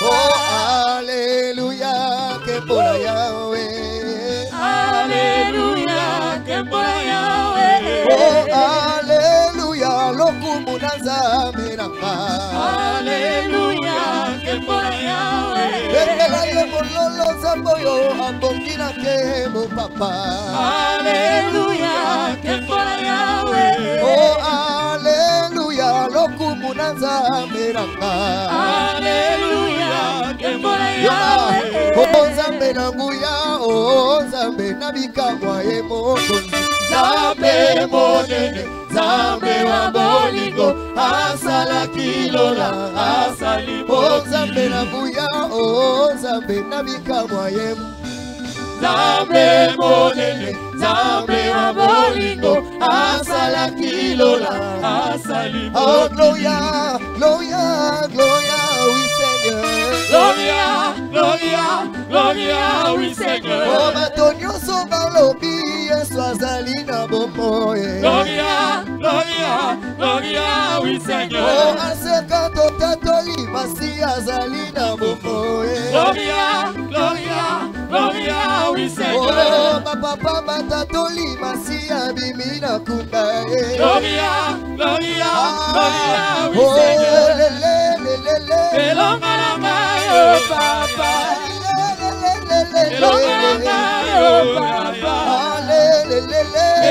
oh haleluya kembola Yawe, haleluya kembola Yawe, oh haleluya lokumu na nzambe nanga, haleluya kembola Yawe, ekela ye mololo nzambo yo abongi na nkembo papa, haleluya kembola Yawe, oh haleluya lokumu na nzambe nanga, haleluya kembola Yawe, oh nzambe na nguya, oh nzambe na bikamwa ye mokonzi, nzambe monene, nzambe wa bolingo, asala kilola, asali oh nzambe na nguya, oh nzambe na bikamwa ye nzambe monene, nzambe wa bolingo, asala kilola, asali oh gloria, gloria, gloria, oui Seigneur, gloria, gloria, gloria, oui Seigneur, oh bato nyonso balobi Yesu azali na bomoi, gloria, gloria, gloria, oui Seigneur, oh aseka totatoli masi azali na bomoi, gloria, gloria, gloria, oui Seigneur, oh bapapa batatoli masi abimi na kunda, gloria, gloria, gloria, oui oh Seigneur, lele, elonga nanga yo papa, elonga nanga yo papa,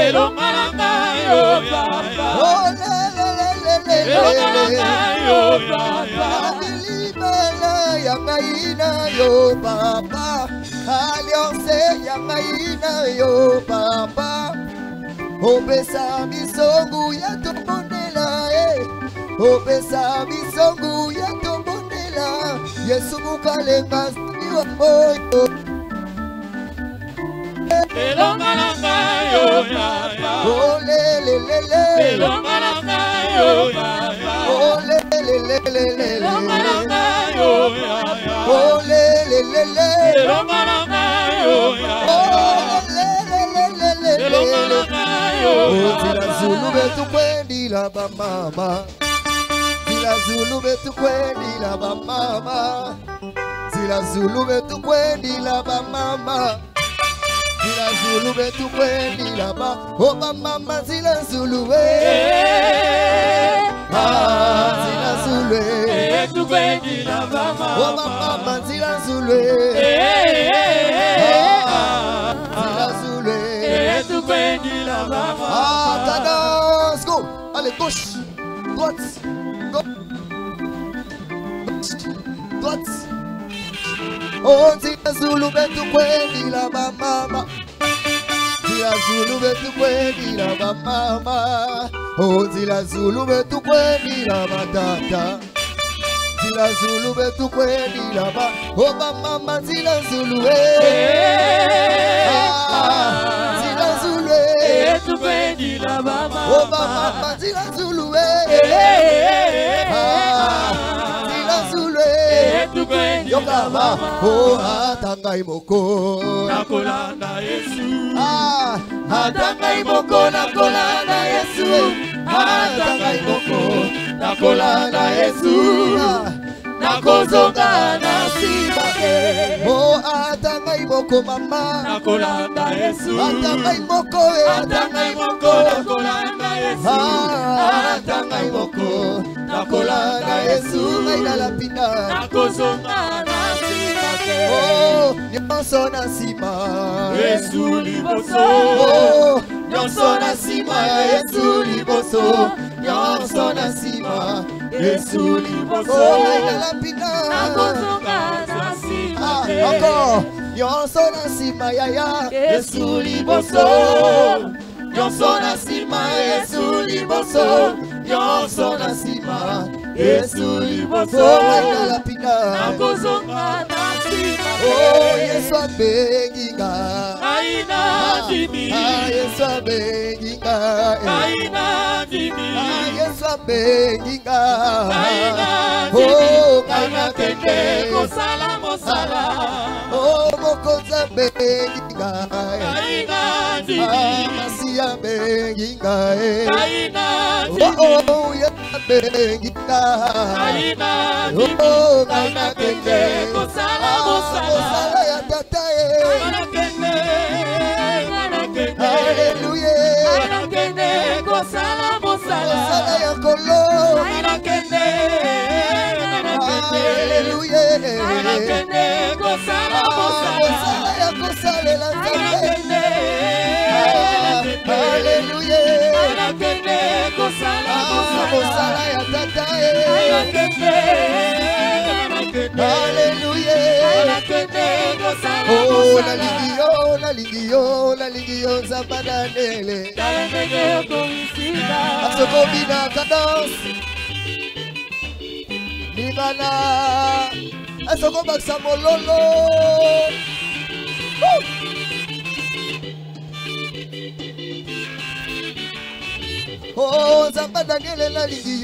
elonga nanga yo papa, elonga nanga yo papa, Alimela yangaina yo papa, alliance yangaina yo papa, opesa misongu ya tobondela, opesa misongu ya tobondela, Yesu mukalenga siwa moyo, elonga nanga yo papa, oh lelelele, elonga nanga yo papa, oh lelelele, elonga nanga yo papa, oh lelelele, elonga nanga yo papa, elonga nanga yo oh tila papa, Zulu betu kwendi la ba mama, tila Zulu betu kwendi la ba mama, tila Zulu betu kwendi la ba mama, tila Zulu betu kwendi la ba oh ba mama tila Zulu tila Zulu tukwendi la mama, oh ba mama tila Zulu tila Zulu tukwendi la mama, ah tendance go, allez gauche, droite, gauche, droite. Oh tila Zulu betu kwendi la ba mama, tila Zulu betu kwendi la ba mama, oh tila Zulu betu kwendi la ba tata, tila Zulu betu kwendi la ba oh ba mama tila Zulu tila Zulu tukwendi la mama, oh ba mama tila Zulu tila Zulu tukwendi yokaba oh atangai moko nakolanda Yesu, atangai moko nakolanda Yesu, atangai moko nakolanda Yesu, nakozonga na nsima oh atangai moko mama nakolanda Yesu, atangai moko atangai moko nakolanda Yesu, atangai moko nakolanda Yesu ngai na lapina nakozonga na nsima oh nyonso na nsima Yesu liboso, oh nyonso na nsima Yesu liboso nyonso na nsima Yesu liboso. Oh, Naina Pina. Nakozonga na nsima Ah, te. encore. Nyonso na nsima yaya. Yesu liboso. Nyonso na nsima Yesu liboso. Nyonso na nsima Yesu liboso. Oh, Naina Pina. Nakozonga na nsima te. Oh, Yesu abenginga. Aina ndimi. Ah, Yesu abenginga. Aina ndimi. Ah, Yesu abenginga. Aina Oh, ndimi. Aina kende kosala mosala. Oh, mokonzi abenginga. Aina Ah, ndimi. Masi abenginga. Aina Oh, ndimi. oh, Yesu abenginga. Aina Oh, ndimi. Aina Aina kende kende kosala mosala. mosala ya tata Aina kende. Aina kende. Hallelujah. Aina kende kosala mosala. Mosala ya kolo. Aina kende. Aina kende. Hallelujah. Aina kende kosala mosala. Mosala ya kosalela Aina Nzambe. kende. Aina kende. Hallelujah. Aina kende kosala mosala. Mosala ya tata Aina kende. Aina kende. Hallelujah. Aina kende kosala Oh, mosala. nalingi yo Nzambe nanele. Tala ndenge okomisika. Asokobina kadance. Ningana. Asokobakisa mololo. Woo! Oh, Nzambe Daniel nalingi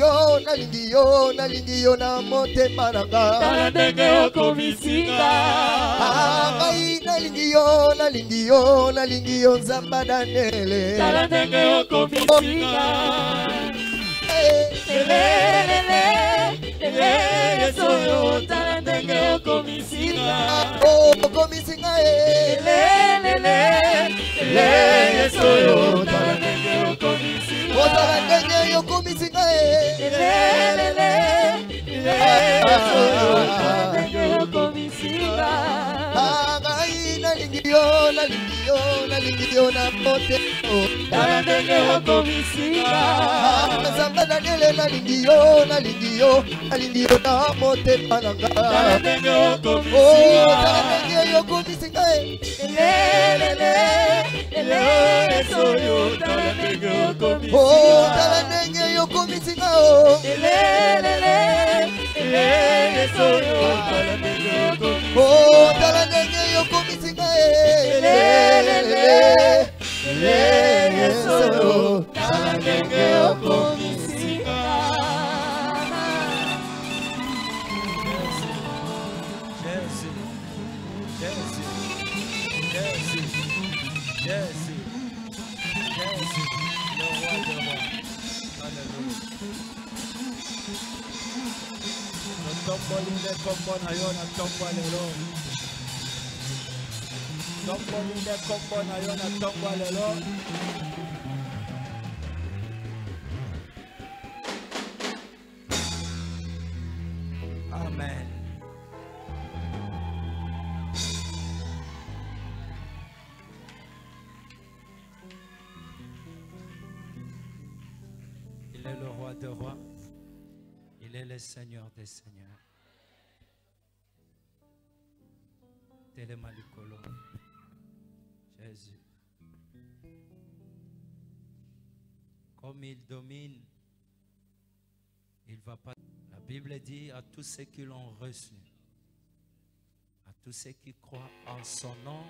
yo na motema nanga. Tala ndenge okomisika. Ngai nalingi yo Nzambe Daniel. Tala ndenge okomisika. Lelelele, Yesu yo. Tala ndenge okomisika. Oh, komisinga Lelelele, Yesu yo. Tala ndenge okomisika. Otala ndenge yo komisinga Lelelele, Yesu yo. Tala ndenge okomisika. Ngai nalingi yo na motema. Tala ndenge okomisika. Nzambe Daniel nalingi yo na motema nanga. Tala ndenge Oh, okomisika. tala ndenge yo komisinga Lelelele, Yesu yo. Tala ndenge okomisika. Oh, tala ndenge yo komisinga Lelelele, Yesu yo. Tala ndenge okomisika. Oh, tala ndenge yo komisinga Yesu yo. Tala ndenge okomisika. Jésus, le roi des rois. Alléluia. Tomboli kombo na yo na tombo lelo. Tomboli kombo na yo na tombo lelo. Amen. Il est le roi des rois. Il est le Seigneur des seigneurs. Telemalikolo. Jésus. Comme il domine, il va pas. La Bible dit à tous ceux qui l'ont reçu, à tous ceux qui croient en son nom,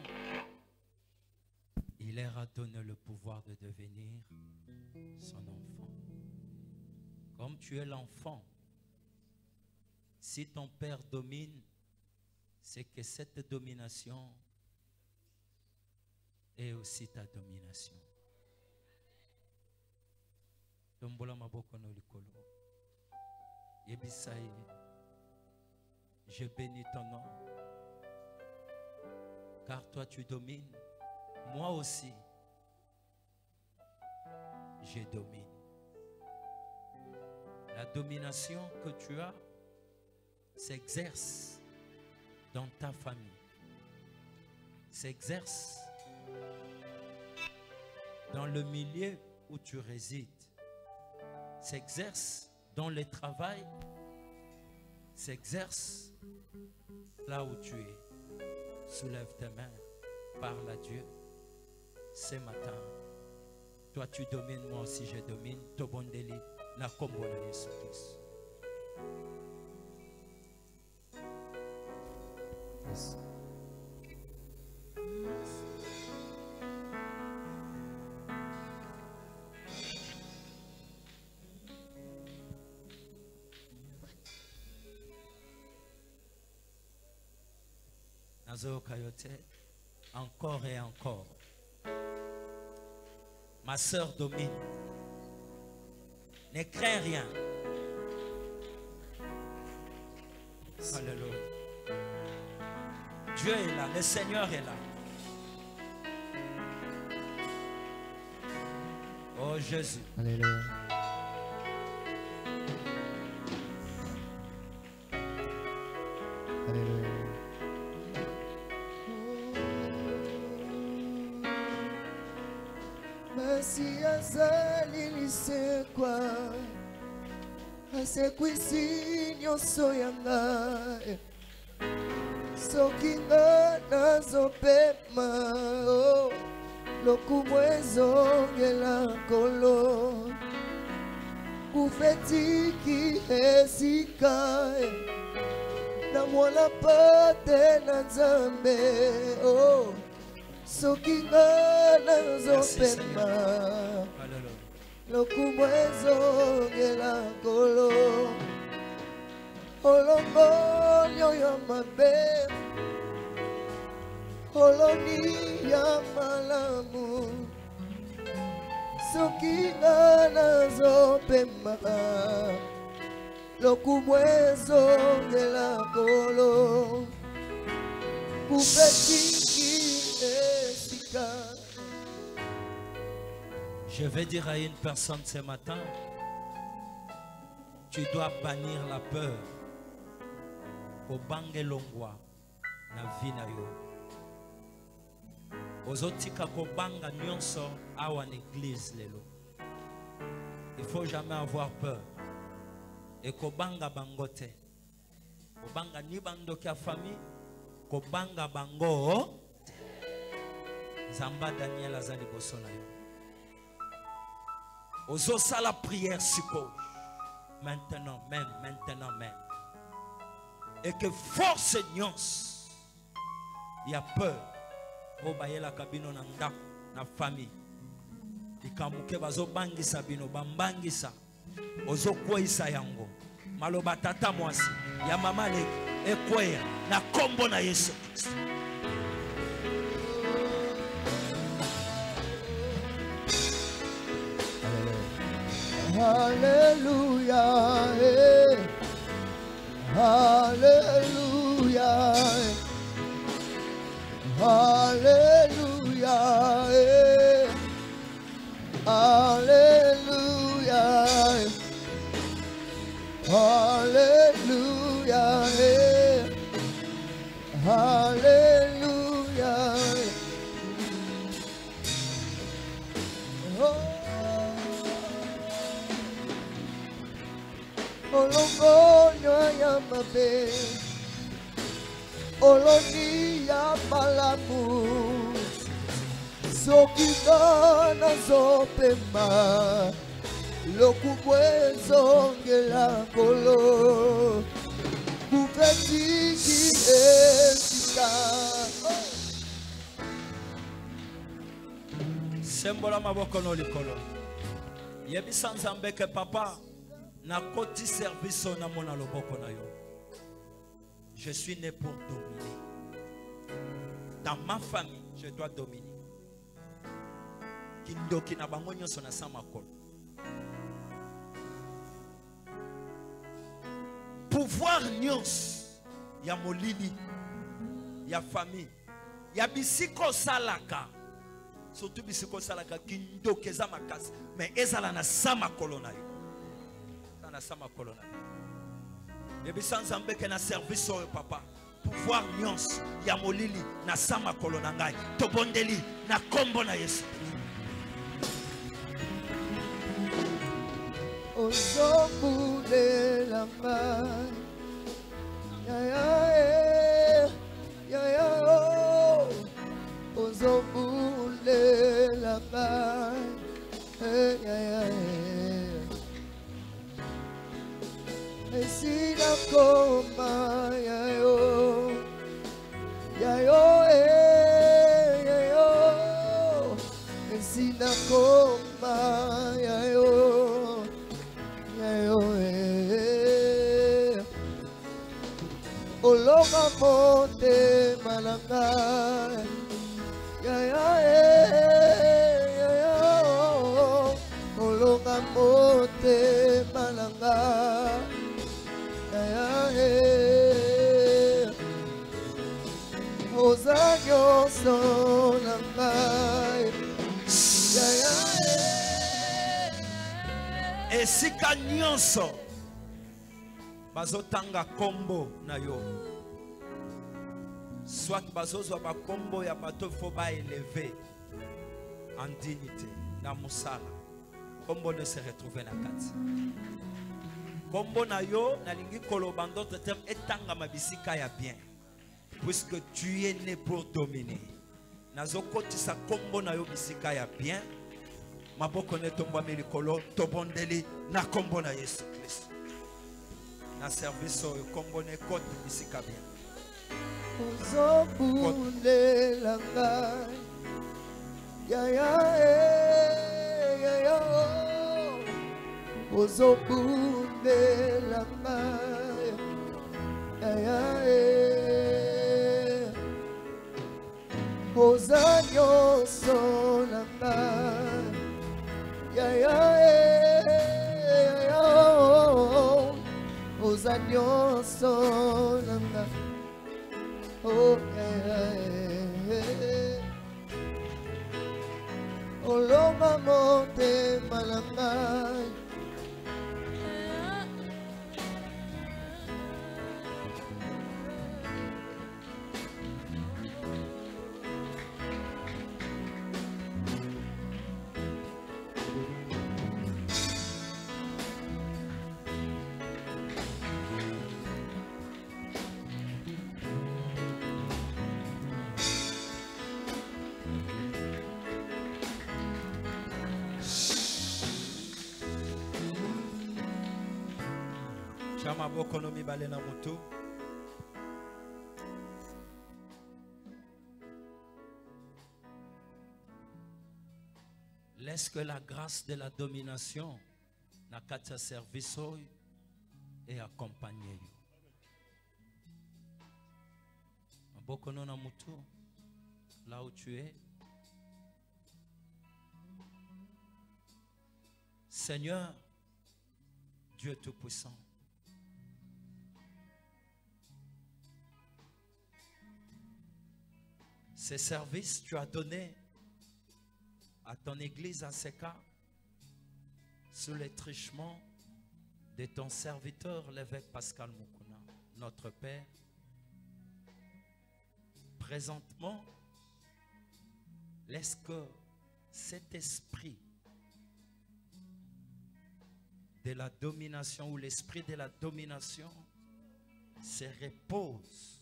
il leur a donné le pouvoir de devenir son enfant. Comme tu es l'enfant, si ton père domine, c'est que cette domination est aussi ta domination. Tombola maboko no likolo. Yebisai, je bénis ton nom. Car toi tu domines, moi aussi, je domine. La domination que tu as s'exerce dans ta famille, s'exerce dans le milieu où tu résides, s'exerce dont le travail s'exerce là où tu es. Soulève tes mains, parle à Dieu. Ce matin, toi tu domines, moi aussi je domine. Tobondeli, na kombo na Yesu Christ. Yes. Nazo Kayote, encore et encore. Ma sœur domine. Ne crains rien. Alléluia. Dieu est là, le Seigneur est là. Oh Jésus. Alléluia. Alléluia. Basi azali lisekwa asekwisi nyonso ya ngai soki nga nazopema lokumu ezongela nkolo kufetiki esika na mwana pate na nzambe soki nga nazopema lokumu ezongela nkolo olongoli oyo mabe oloni ya malamu soki nga nazopema lokumu ezongela nkolo kupetiki esika. Je vais dire à une personne ce matin, tu dois bannir la peur. Obange longwa na vie na yo. Ozotika kobanga nyonso awa n'église lelo. Il faut jamais avoir peur. Et kobanga bangote. Kobanga ni bandoki ya famille, kobanga bango. Zamba Daniel azali boso na yo. Ozosa la prière suppose. Maintenant même, maintenant même. Et que force nyons. Il y a peur. Obaye la kabino na ndako na famille. Ikamuke bazo bangisa bino bambangisa. Ozo kwisa yango. Maloba tata mwasi. Ya mama leki. Ekweya. Na kombo na Yesu Kristo. Hallelujah, eh. Hallelujah, eh. Hallelujah, eh. Hallelujah, eh. Hallelujah, eh. Hallelujah, eh. Oh. Olongonyo ya mabe oloni ya malamu soki nga nazopema lokumu ezongela nkolo kufetiki esika. Sembola maboko no likolo. Yebisa Nzambe ke papa na koti service na mona loboko na yo. Je suis né pour dominer. Dans ma famille, je dois dominer. Kindoki na bango nyonso na sama kolo. Pouvoir nyonso ya molili, ya famille, ya bisiko salaka. Surtout bisiko salaka kindoki eza makasi, mais ezala na sama kolo na yo. Na sama kolona. Yebisa Nzambe ke na service oyo papa. Pouvoir nyons ya molili na sama kolona ngai. Tobondeli na kombo na Yesu. ozombulela ngai ozombulela ngai esina koma yayo esina koma yayo olonga motema na ngai olonga motema na ngai oza nyonso na ngai esika nyonso bazotanga kombo na yo, soit bazozwa bakombo ya bato fo ba élevé en dignité na musala, kombo ne se retrouver na kati kombo na yo nalingi koloba d'autres termes etanga mabisika ya bien, puisque tu es né pour dominer. Nazokotisa kombo na yo bisika ya bien, maboko ne tomba milikolo tobondeli na kombo na Yesu Christ. Na service oyo kombo ne kote bisika bien. Ozombulela ngai ozombulela ngai oza nyonso na ngai oza nyonso na ngai olonga motema na ngai maboko no mibale na mutu. Laisse que la grâce de la domination na kati service et accompagner you. Maboko no na mutu, là où tu es. Seigneur, Dieu Tout-Puissant, ces services tu as donné à ton église à Seka sous les trichements de ton serviteur l'évêque Pascal Mukuna, notre Père. Présentement, laisse que cet esprit de la domination ou l'esprit de la domination se repose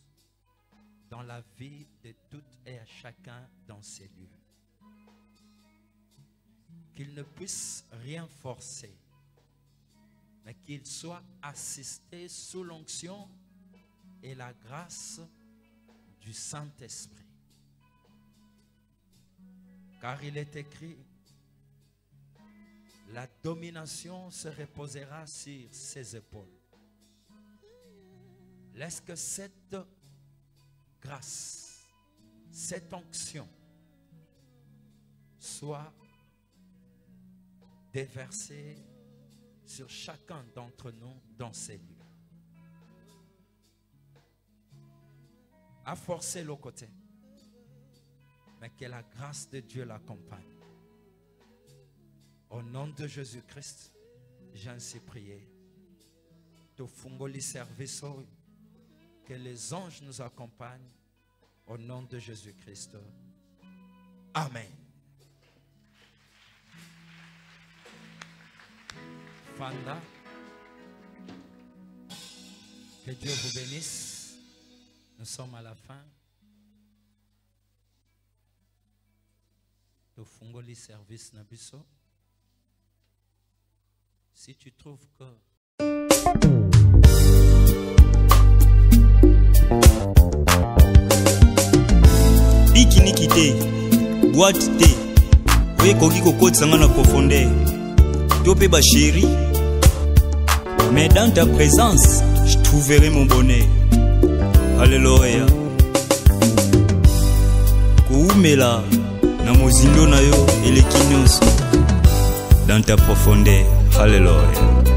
dans la vie de tout et à chacun dans ces lieux. Qu'il ne puisse rien forcer, mais qu'il soit assisté sous l'onction et la grâce du Saint-Esprit. Car il est écrit, la domination se reposera sur ses épaules. Laisse que cette grâce, cette onction soit déversée sur chacun d'entre nous dans ces lieux. À forcer le côté, mais que la grâce de Dieu l'accompagne. Au nom de Jésus-Christ, j'ai ainsi prié. To fungoli service, que les anges nous accompagnent. Au nom de Jésus-Christ. Amen. Fanda. Que Dieu vous bénisse. Nous sommes à la fin. Le Fungoli service Nabiso. Si tu trouves que pikiniki te, boîte te, oye koki kokotisa na profondeur. To pe ba chéri, mais dans ta présence, je trouverai mon bonheur. Alléluia. Koumela na mozindo na yo eleki nyonso dans ta profondeur. Alléluia.